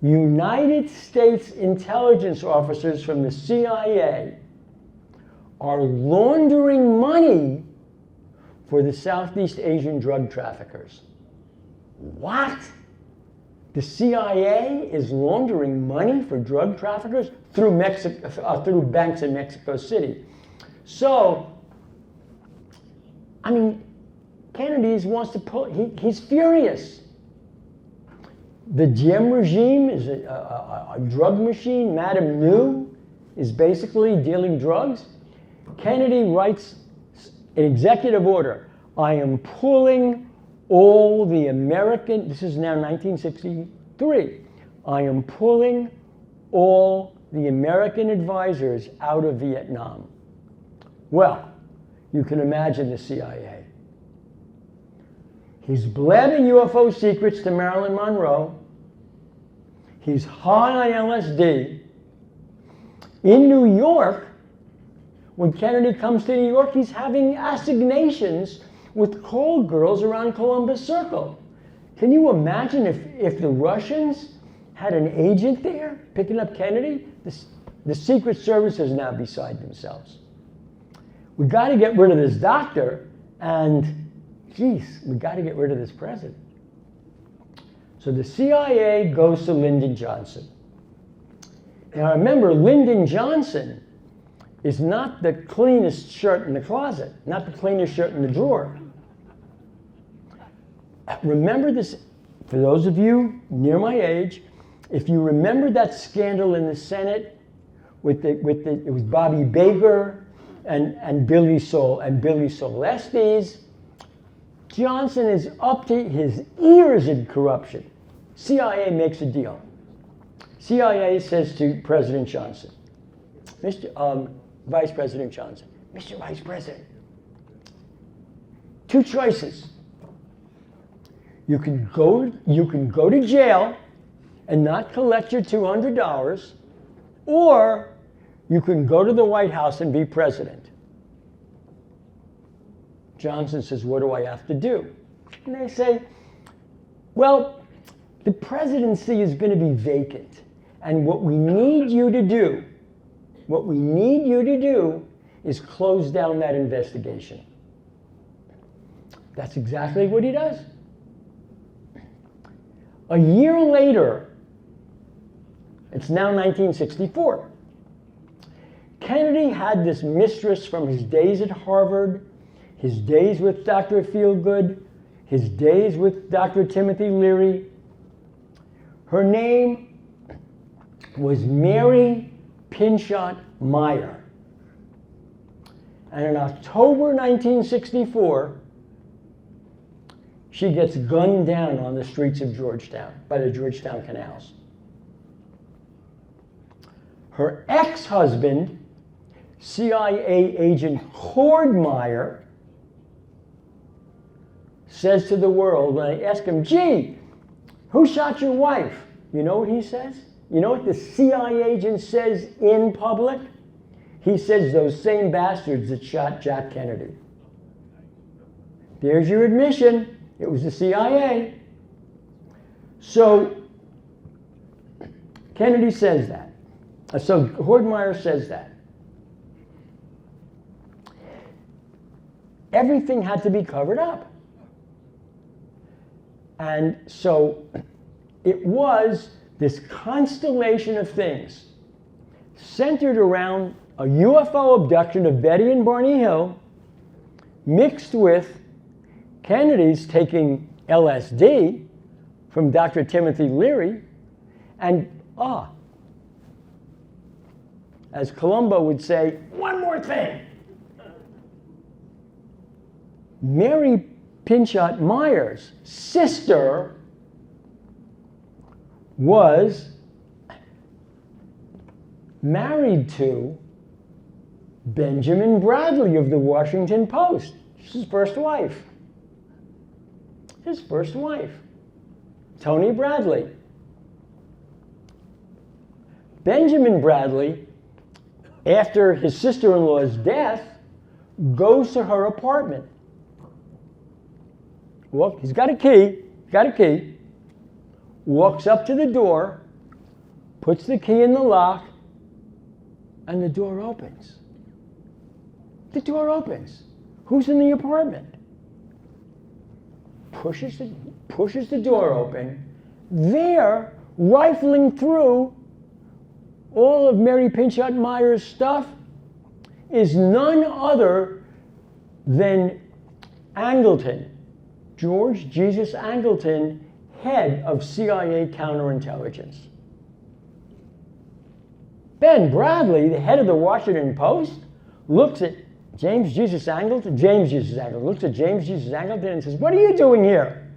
United States intelligence officers from the CIA are laundering money for the Southeast Asian drug traffickers. What? The CIA is laundering money for drug traffickers through through banks in Mexico City. So, I mean, Kennedy wants to pull, he's furious. The Diem regime is a drug machine. Madame New is basically dealing drugs. Kennedy writes an executive order. I am pulling all the American, this is now 1963, I am pulling all the American advisors out of Vietnam. Well, you can imagine the CIA. He's blabbing UFO secrets to Marilyn Monroe. He's high on LSD. In New York, when Kennedy comes to New York, he's having assignations with call girls around Columbus Circle. Can you imagine if the Russians had an agent there picking up Kennedy? The Secret Service is now beside themselves. We got to get rid of this doctor, and geez, we got to get rid of this president. So the CIA goes to Lyndon Johnson. Now remember, Lyndon Johnson is not the cleanest shirt in the closet, not the cleanest shirt in the drawer. Remember this, for those of you near my age, if you remember that scandal in the Senate it was Bobby Baker and Billy Solestes. Johnson is up to his ears in corruption. CIA makes a deal. CIA says to President Johnson, Vice President Johnson, Mr. Vice President, two choices. You can go to jail and not collect your $200, or you can go to the White House and be president. Johnson says, what do I have to do? And they say, well, the presidency is going to be vacant. And what we need you to do is close down that investigation. That's exactly what he does. A year later, it's now 1964, Kennedy had this mistress from his days at Harvard, his days with Dr. Feelgood, his days with Dr. Timothy Leary. Her name was Mary Pinchot Meyer. And in October 1964, she gets gunned down on the streets of Georgetown, by the Georgetown canals. Her ex-husband, CIA agent Cord Meyer, says to the world, when I ask him, gee, who shot your wife? You know what he says? You know what the CIA agent says in public? He says those same bastards that shot Jack Kennedy. There's your admission. It was the CIA. So Kennedy says that. So Hordmeyer says that. Everything had to be covered up. And so it was this constellation of things centered around a UFO abduction of Betty and Barney Hill, mixed with Kennedy's taking LSD from Dr. Timothy Leary, and as Columbo would say, one more thing. Mary Pinchot Meyer's sister was married to Benjamin Bradley of the Washington Post. His first wife. His first wife. Tony Bradley. Benjamin Bradley, after his sister-in-law's death, goes to her apartment. Well, he's got a key, walks up to the door, puts the key in the lock, and the door opens. The door opens. Who's in the apartment? Pushes the door open. There, rifling through all of Mary Pinchot Meyer's stuff, is none other than Angleton, George Jesus Angleton, head of CIA counterintelligence. Ben Bradley, the head of the Washington Post, looks at James Jesus Angleton and says, "What are you doing here?"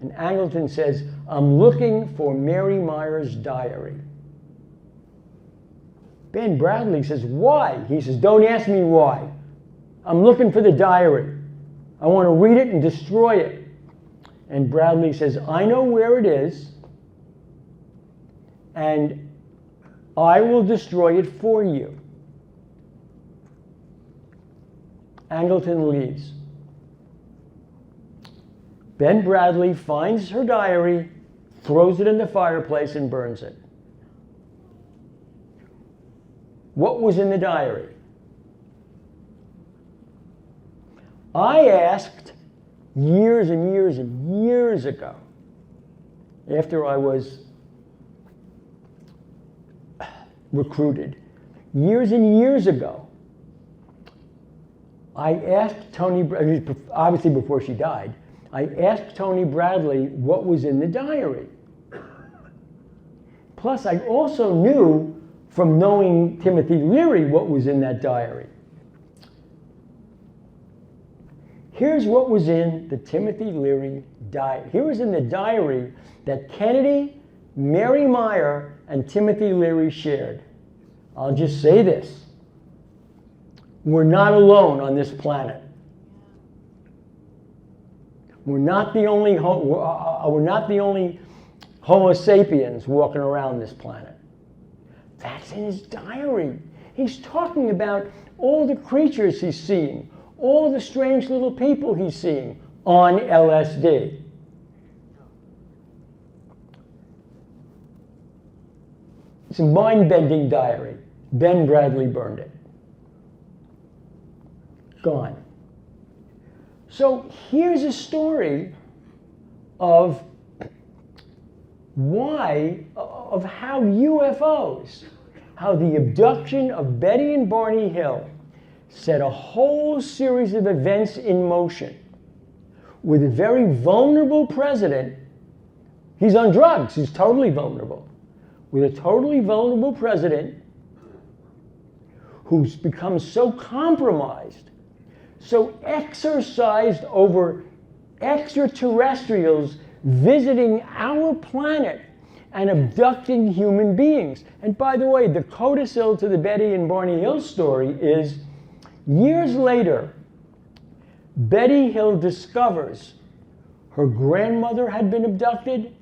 And Angleton says, "I'm looking for Mary Meyer's diary." Ben Bradley says, "Why?" He says, "Don't ask me why. I'm looking for the diary. I want to read it and destroy it." And Bradley says, "I know where it is, and I will destroy it for you." Angleton leaves. Ben Bradley finds her diary, throws it in the fireplace, and burns it. What was in the diary? I asked years and years and years ago, after I was recruited, years and years ago, I asked Tony, obviously before she died, I asked Tony Bradley what was in the diary. Plus, I also knew from knowing Timothy Leary what was in that diary. Here's what was in the Timothy Leary diary. Here was in the diary that Kennedy, Mary Meyer, and Timothy Leary shared. I'll just say this. We're not alone on this planet. We're not the only Homo sapiens walking around this planet. That's in his diary. He's talking about all the creatures he's seeing, all the strange little people he's seeing on LSD. It's a mind-bending diary. Ben Bradley burned it. Gone. So here's a story of how UFOs, how the abduction of Betty and Barney Hill set a whole series of events in motion with a very vulnerable president. He's on drugs, he's totally vulnerable. With a totally vulnerable president who's become so compromised, so exercised over extraterrestrials visiting our planet and abducting human beings. And by the way, the codicil to the Betty and Barney Hill story is years later, Betty Hill discovers her grandmother had been abducted,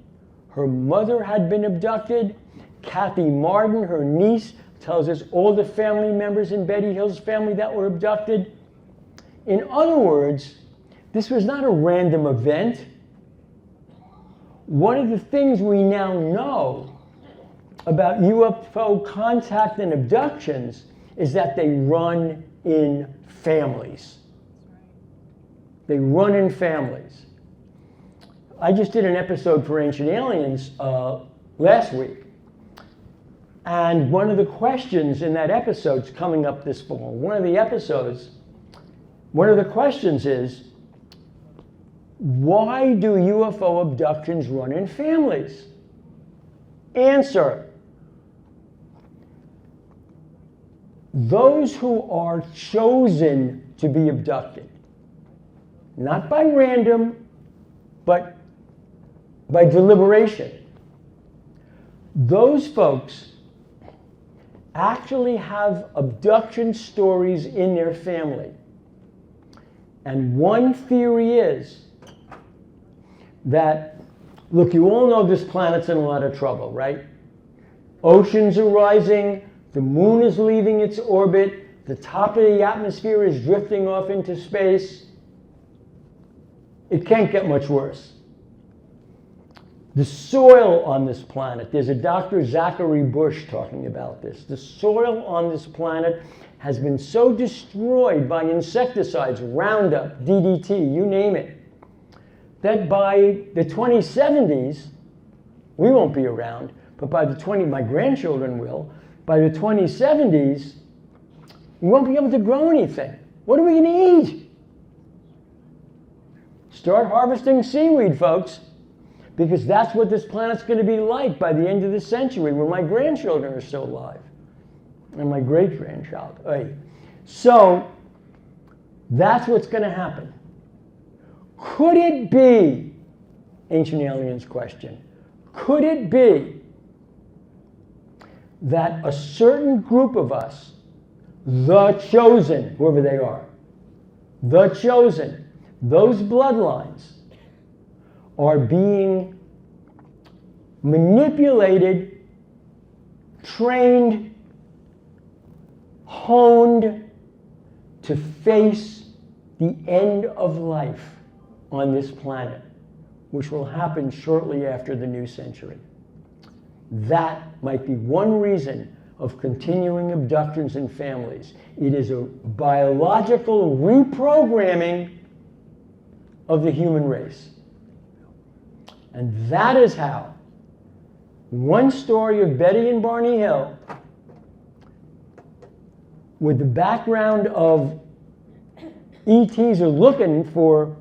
her mother had been abducted, Kathy Martin, her niece, tells us all the family members in Betty Hill's family that were abducted. In other words, this was not a random event. One of the things we now know about UFO contact and abductions is that they run in families. They run in families. I just did an episode for Ancient Aliens last week. And one of the questions in that episode's coming up this fall. One of the questions is, why do UFO abductions run in families? Answer. Those who are chosen to be abducted, not by random, but by deliberation, those folks actually have abduction stories in their family. And one theory is that, look, you all know this planet's in a lot of trouble, right? Oceans are rising, the moon is leaving its orbit, the top of the atmosphere is drifting off into space. It can't get much worse. The soil on this planet, there's a Dr. Zachary Bush talking about this. The soil on this planet has been so destroyed by insecticides, Roundup, DDT, you name it, that by the 2070s, we won't be around, but by my grandchildren will, by the 2070s, we won't be able to grow anything. What are we going to eat? Start harvesting seaweed, folks, because that's what this planet's going to be like by the end of the century when my grandchildren are still alive and my great-grandchild. So that's what's going to happen. Could it be, Ancient Aliens question, could it be that a certain group of us, the chosen, whoever they are, the chosen, those bloodlines, are being manipulated, trained, honed to face the end of life on this planet, which will happen shortly after the new century. That might be one reason of continuing abductions in families. It is a biological reprogramming of the human race. And that is how one story of Betty and Barney Hill, with the background of ETs are looking for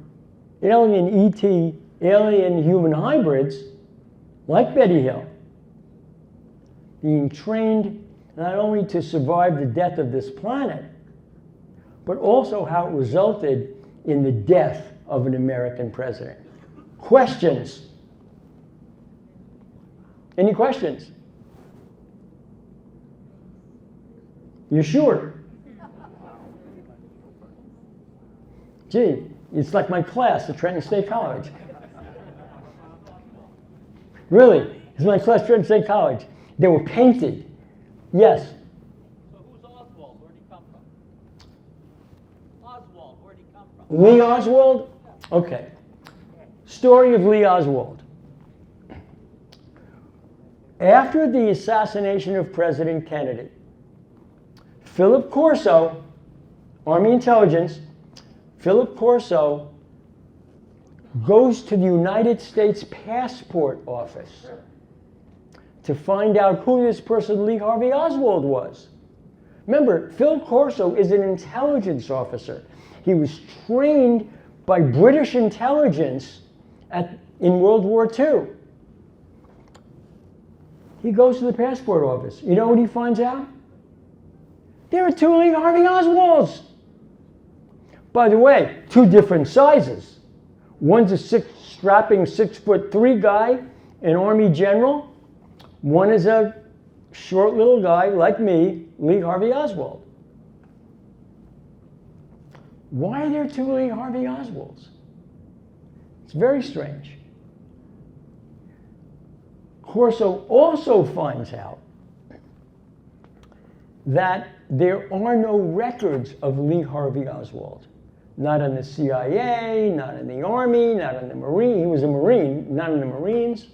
alien ET, alien human hybrids, like Betty Hill, being trained not only to survive the death of this planet, but also how it resulted in the death of an American president. Questions? Any questions? You sure? Gee, it's like my class at Trenton State College. Really? It's my class at Trenton State College. They were painted. Yes? So who's Oswald? Where'd he come from? Oswald, where'd he come from? Lee Oswald? Okay. Story of Lee Oswald. After the assassination of President Kennedy, Philip Corso, Army Intelligence, Philip Corso goes to the United States Passport Office to find out who this person, Lee Harvey Oswald, was. Remember, Phil Corso is an intelligence officer. He was trained by British intelligence in World War II. He goes to the passport office. You know what he finds out? There are two Lee Harvey Oswalds. By the way, two different sizes. One's a strapping 6'3" guy, an Army general. One is a short little guy like me, Lee Harvey Oswald. Why are there two Lee Harvey Oswalds? It's very strange. Corso also finds out that there are no records of Lee Harvey Oswald. Not in the CIA, not in the Army, not in the Marine. He was a Marine, not in the Marines.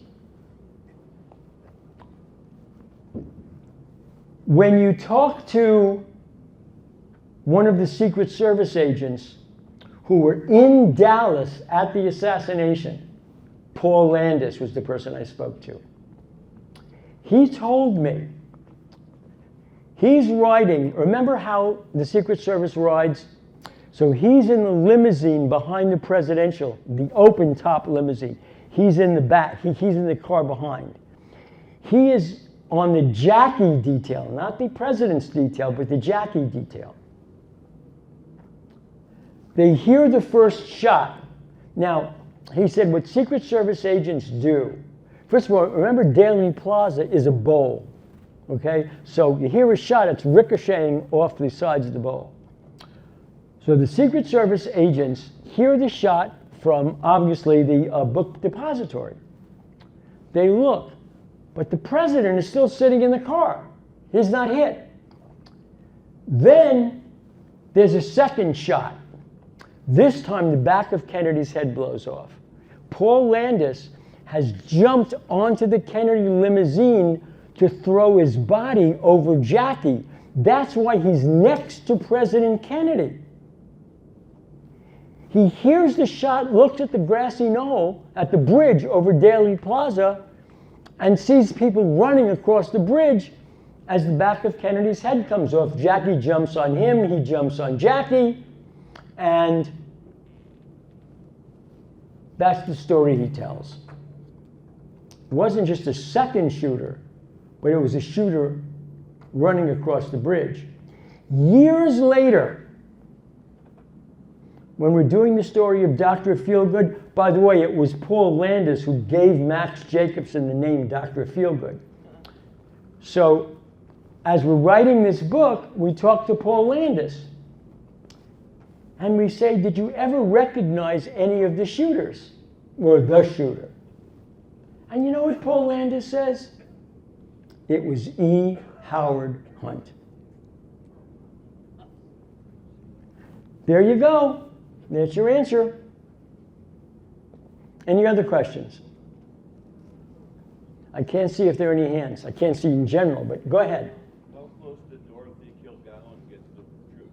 When you talk to one of the Secret Service agents who were in Dallas at the assassination, Paul Landis was the person I spoke to. He told me he's riding, remember how the Secret Service rides? So he's in the limousine behind the presidential, the open top limousine. He's in the back, he's in the car behind. He is on the Jackie detail, not the president's detail, but the Jackie detail. They hear the first shot. Now, he said what Secret Service agents do, first of all, remember Dealey Plaza is a bowl, okay? So you hear a shot, it's ricocheting off the sides of the bowl. So the Secret Service agents hear the shot from obviously the book depository. They look, but the president is still sitting in the car. He's not hit. Then there's a second shot. This time the back of Kennedy's head blows off. Paul Landis has jumped onto the Kennedy limousine to throw his body over Jackie. That's why he's next to President Kennedy. He hears the shot, looks at the grassy knoll at the bridge over Daley Plaza, and sees people running across the bridge as the back of Kennedy's head comes off. Jackie jumps on him, he jumps on Jackie, and that's the story he tells. It wasn't just a second shooter, but it was a shooter running across the bridge. Years later, when we're doing the story of Dr. Feelgood, by the way, it was Paul Landis who gave Max Jacobson the name Dr. Feelgood. So, as we're writing this book, we talk to Paul Landis. And we say, did you ever recognize any of the shooters? Or the shooter? And you know what Paul Landis says? It was E. Howard Hunt. There you go. That's your answer. Any other questions? I can't see if there are any hands. I can't see in general, but go ahead. How close did Dorothy Kilgallen get to the truth?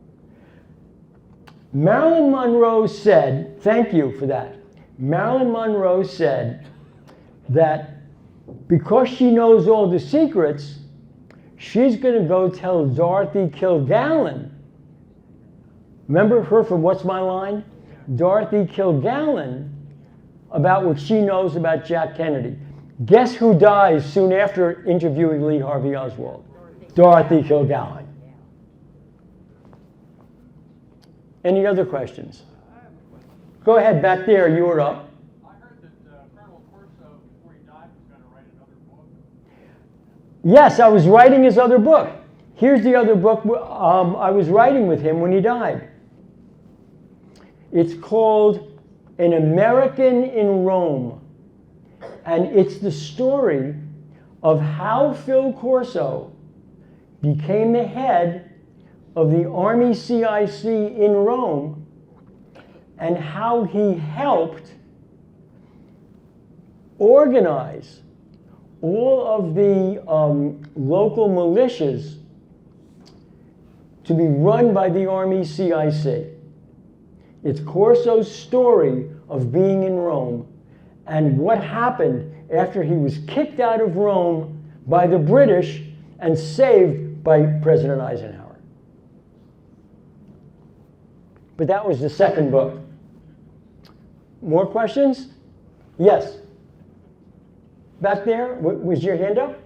Marilyn Monroe said, thank you for that. Marilyn Monroe said that because she knows all the secrets, she's going to go tell Dorothy Kilgallen. Remember her from What's My Line? Dorothy Kilgallen, about what she knows about Jack Kennedy. Guess who dies soon after interviewing Lee Harvey Oswald? Dorothy Kilgallen. Any other questions? Go ahead, back there, you were up. I heard that Colonel Corso, before he died, was going to write another book. Yes, I was writing his other book. Here's the other book I was writing with him when he died. It's called An American in Rome. And it's the story of how Phil Corso became the head of the Army CIC in Rome and how he helped organize all of the local militias to be run by the Army CIC. It's Corso's story of being in Rome and what happened after he was kicked out of Rome by the British and saved by President Eisenhower. But that was the second book. More questions? Yes. Back there, was your hand up?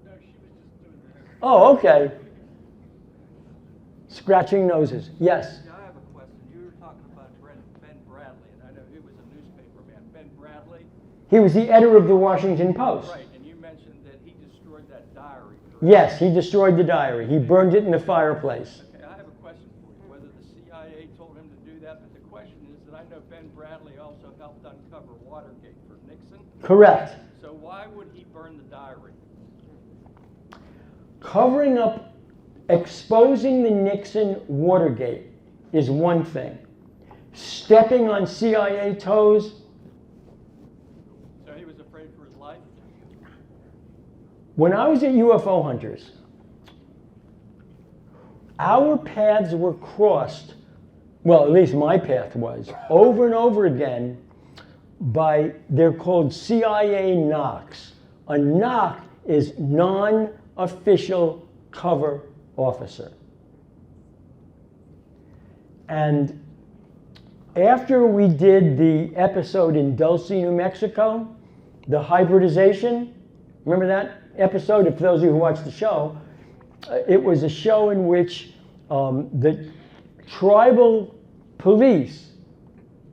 No, she was just doing this. Oh, okay. Scratching noses. Yes. Yeah, I have a question. You were talking about Ben Bradley, and I know he was a newspaper man. Ben Bradley? He was the editor of the Washington Post. Right, and you mentioned that he destroyed that diary. Correct? Yes, he destroyed the diary. He burned it in the fireplace. Okay, I have a question for you. Whether the CIA told him to do that, but the question is that I know Ben Bradley also helped uncover Watergate for Nixon. Correct. So why would he burn the diary? Covering up, exposing the Nixon Watergate is one thing. Stepping on CIA toes. So he was afraid for his life? When I was at UFO Hunters, our paths were crossed, well, at least my path was, over and over again by, they're called CIA knocks. A knock is non-official cover officer. And after we did the episode in Dulce, New Mexico, the hybridization, remember that episode? For those of you who watched the show, it was a show in which the tribal police,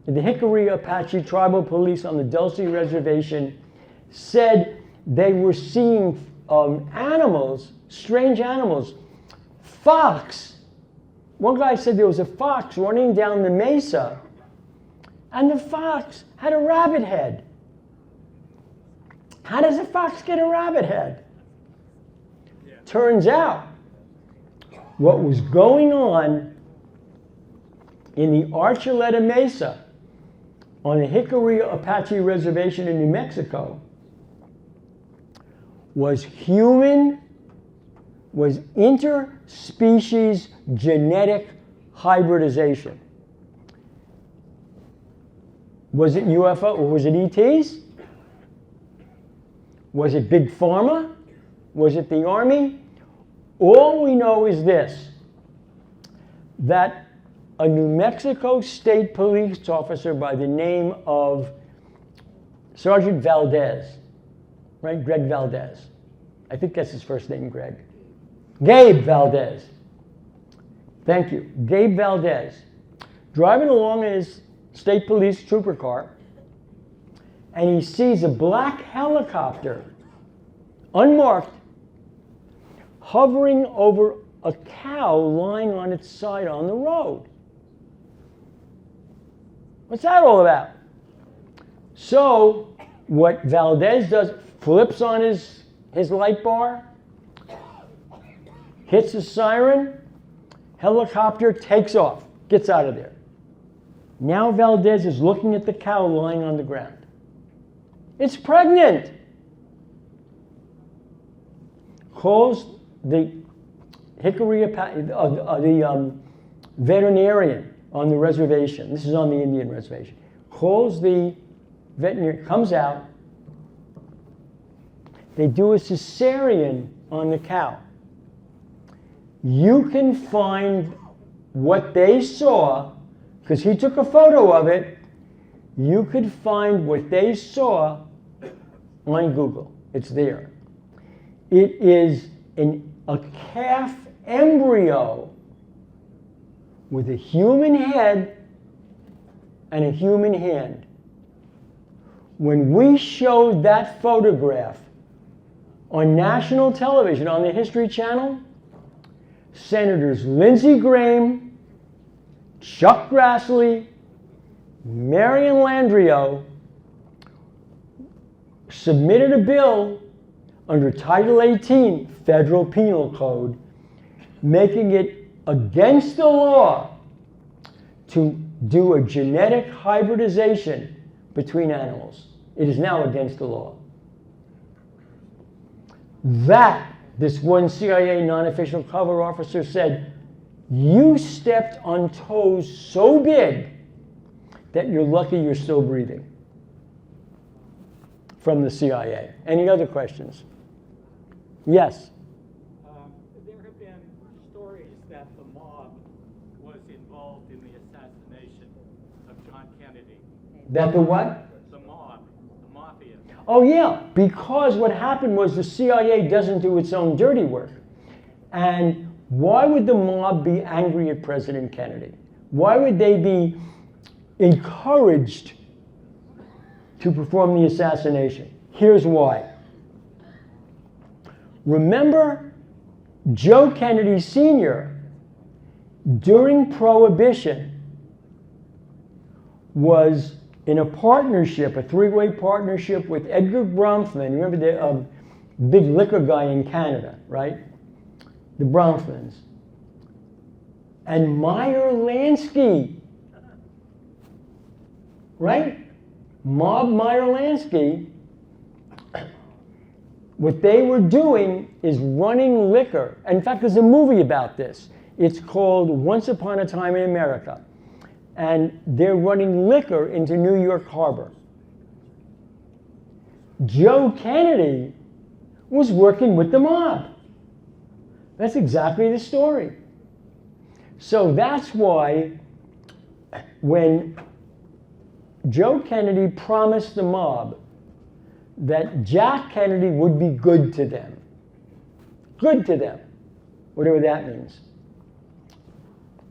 the Hickory Apache tribal police on the Dulce Reservation, said they were seeing animals, strange animals. Fox. One guy said there was a fox running down the mesa and the fox had a rabbit head. How does a fox get a rabbit head? Turns out, what was going on in the Archuleta Mesa on the Hickory Apache Reservation in New Mexico was interspecies genetic hybridization. Was it UFO or was it ETs? Was it Big Pharma? Was it the Army? All we know is this, that a New Mexico State Police officer by the name of Sergeant Valdez, right? Greg Valdez. I think that's his first name, Greg. Gabe Valdez. Thank you. Gabe Valdez. Driving along in his state police trooper car, and he sees a black helicopter, unmarked, hovering over a cow lying on its side on the road. What's that all about? So what Valdez does, flips on his light bar, hits the siren, helicopter takes off, gets out of there. Now Valdez is looking at the cow lying on the ground. It's pregnant. Calls the veterinarian on the reservation. This is on the Indian reservation. Calls the veterinarian, comes out. They do a cesarean on the cow. You can find what they saw, because he took a photo of it. You could find what they saw on Google. It's there. It is a calf embryo with a human head and a human hand. When we showed that photograph on national television, on the History Channel, Senators Lindsey Graham, Chuck Grassley, Marion Landrieu submitted a bill under Title 18 Federal Penal Code, making it against the law to do a genetic hybridization between animals. It is now against the law. That, this one CIA non-official cover officer said, you stepped on toes so big that you're lucky you're still breathing. From the CIA. Any other questions? Yes? There have been stories that the mob was involved in the assassination of John Kennedy. That the what? The mob, the mafia. Oh yeah, because what happened was the CIA doesn't do its own dirty work. And why would the mob be angry at President Kennedy? Why would they be encouraged to perform the assassination? Here's why. Remember, Joe Kennedy Sr., during Prohibition, was in a partnership, a three-way partnership with Edgar Bronfman. Remember the big liquor guy in Canada, right? The Bronfmans. And Meyer Lansky, right? Mob Meyer Lansky. What they were doing is running liquor. In fact, there's a movie about this. It's called Once Upon a Time in America. And they're running liquor into New York Harbor. Joe Kennedy was working with the mob. That's exactly the story. So that's why when Joe Kennedy promised the mob that Jack Kennedy would be good to them, whatever that means.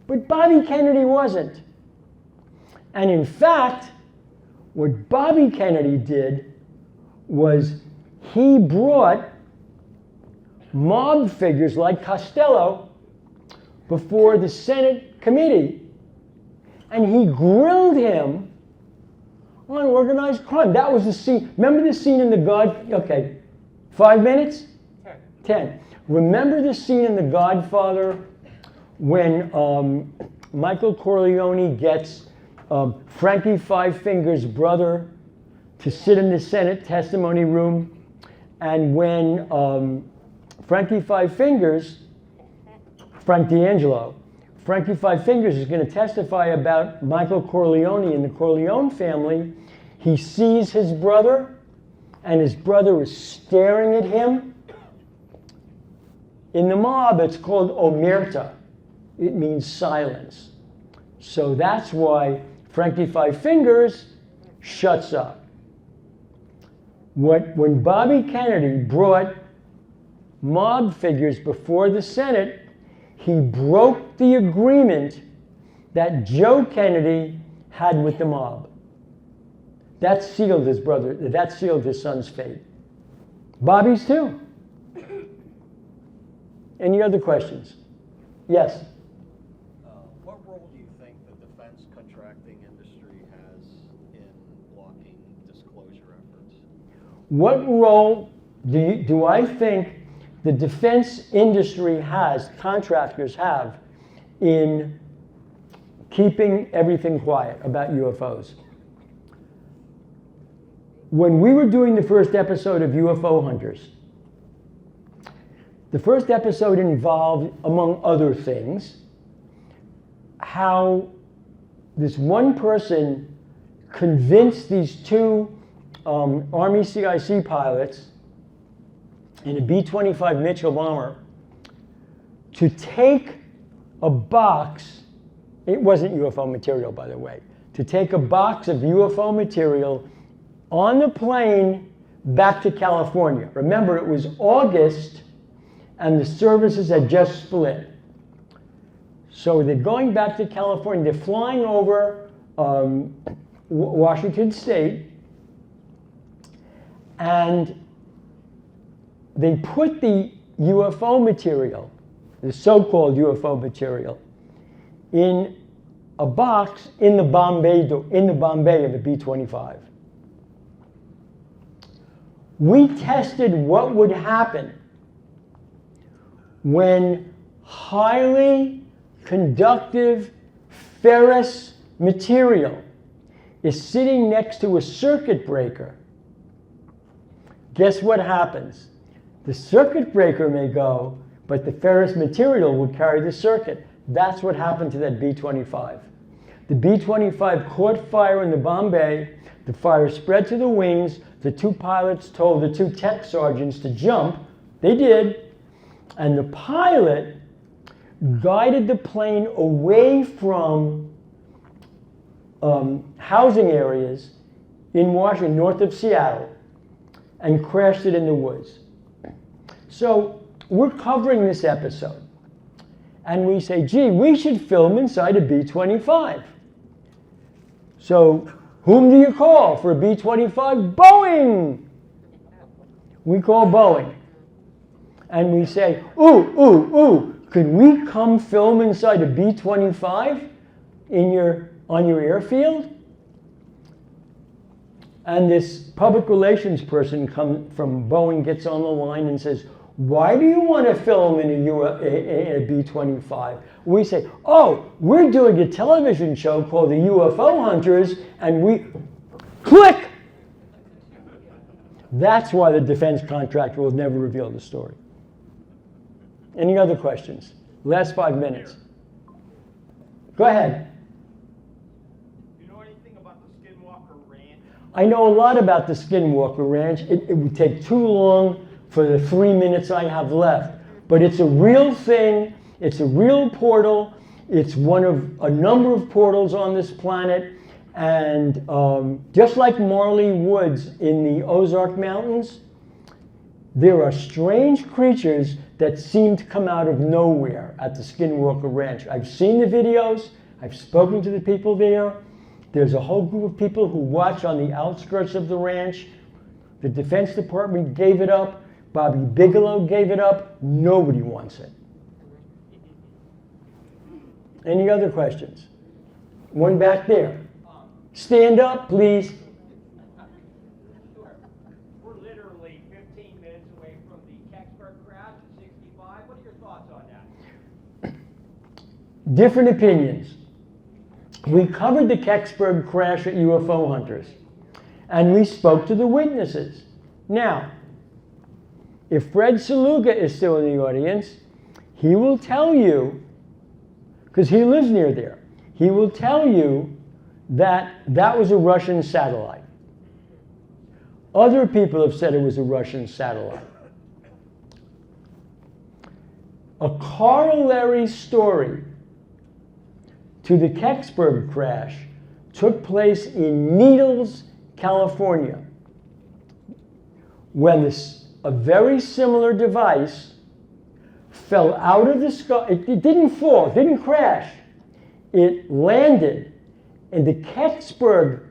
But Bobby Kennedy wasn't. And in fact, what Bobby Kennedy did was he brought mob figures like Costello before the Senate committee, and he grilled him on organized crime. That was the scene. Remember the scene in The God? Okay, 5 minutes? 10. Remember the scene in The Godfather when Michael Corleone gets Frankie Five Fingers' brother to sit in the Senate testimony room, and when Frankie Five Fingers, Frank D'Angelo, Frankie Five Fingers is going to testify about Michael Corleone and the Corleone family, he sees his brother, and his brother is staring at him. In the mob, it's called omerta. It means silence. So that's why Frankie Five Fingers shuts up. When Bobby Kennedy brought mob figures before the Senate, he broke the agreement that Joe Kennedy had with the mob. That sealed his son's fate. Bobby's too. Any other questions? Yes? What role do you think the defense contracting industry has in blocking disclosure efforts? What role do I think the defense industry has, contractors have, in keeping everything quiet about UFOs? When we were doing the first episode of UFO Hunters, the first episode involved, among other things, how this one person convinced these two Army CIC pilots in a B-25 Mitchell bomber to take a box, it wasn't UFO material, by the way, to take a box of UFO material on the plane back to California. Remember, it was August and the services had just split. So they're going back to California. They're flying over Washington State, and they put the UFO material, the so-called UFO material, in a box in the Bombay of the B-25. We tested what would happen when highly conductive ferrous material is sitting next to a circuit breaker. Guess what happens? The circuit breaker may go, but the ferrous material will carry the circuit. That's what happened to that B-25. The B-25 caught fire in the Bombay. The fire spread to the wings. The two pilots told the two tech sergeants to jump. They did. And the pilot guided the plane away from housing areas in Washington, north of Seattle, and crashed it in the woods. So we're covering this episode, and we say, gee, we should film inside a B-25. So whom do you call for a B-25? Boeing! We call Boeing. And we say, can we come film inside a B-25 on your airfield? And this public relations person from Boeing gets on the line and says, why do you want to film in a B-25? We say, we're doing a television show called the UFO Hunters, and we click. That's why the defense contractor will never reveal the story. Any other questions? Last 5 minutes. Go ahead. Do you know anything about the Skinwalker Ranch? I know a lot about the Skinwalker Ranch. It would take too long for the 3 minutes I have left. But it's a real thing. It's a real portal. It's one of a number of portals on this planet. And just like Marley Woods in the Ozark Mountains, there are strange creatures that seem to come out of nowhere at the Skinwalker Ranch. I've seen the videos. I've spoken to the people there. There's a whole group of people who watch on the outskirts of the ranch. The Defense Department gave it up. Bobby Bigelow gave it up. Nobody wants it. Any other questions? One back there. Stand up, please. different opinions. We covered the Kecksburg crash at UFO Hunters, and we spoke to the witnesses. Now, if Fred Saluga is still in the audience, he will tell you, because he lives near there, he will tell you that that was a Russian satellite. Other people have said it was a Russian satellite. A corollary story to the Kecksburg crash took place in Needles, California, when a very similar device fell out of the sky. It didn't fall, it didn't crash. It landed, and the Kecksburg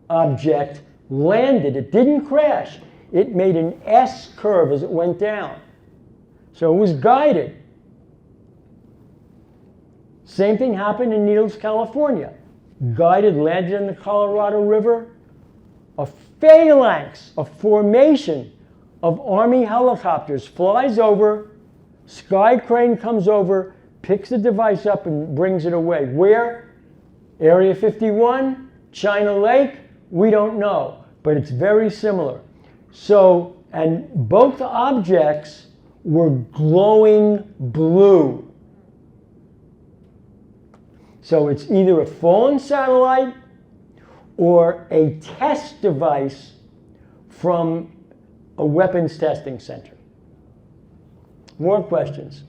object landed. It didn't crash. It made an S curve as it went down. So it was guided. Same thing happened in Needles, California. Guided, landed in the Colorado River. A phalanx, a formation of Army helicopters flies over, sky crane comes over, picks the device up and brings it away. Where? Area 51, China Lake, we don't know, but it's very similar. So, and both objects were glowing blue. So it's either a fallen satellite or a test device from a weapons testing center. More questions?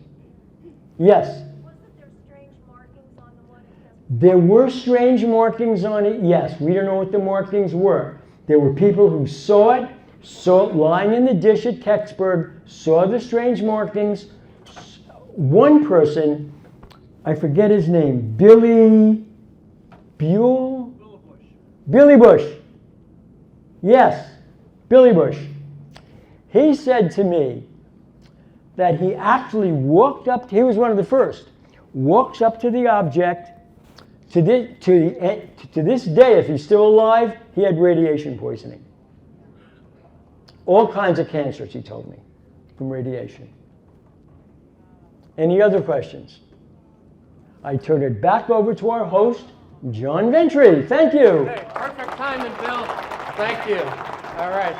Yes? Wasn't there strange markings on the one at Kecksburg? There were strange markings on it, yes. We don't know what the markings were. There were people who saw it lying in the dish at Kecksburg, saw the strange markings. One person, I forget his name, Billy Buell? Billy Bush. Yes, Billy Bush. He said to me that he actually walked up, he was one of the first, walks up to the object. To this day, if he's still alive, he had radiation poisoning. All kinds of cancers, he told me, from radiation. Any other questions? I turn it back over to our host, John Ventry. Thank you. Okay, perfect timing, Bill. Thank you. All right.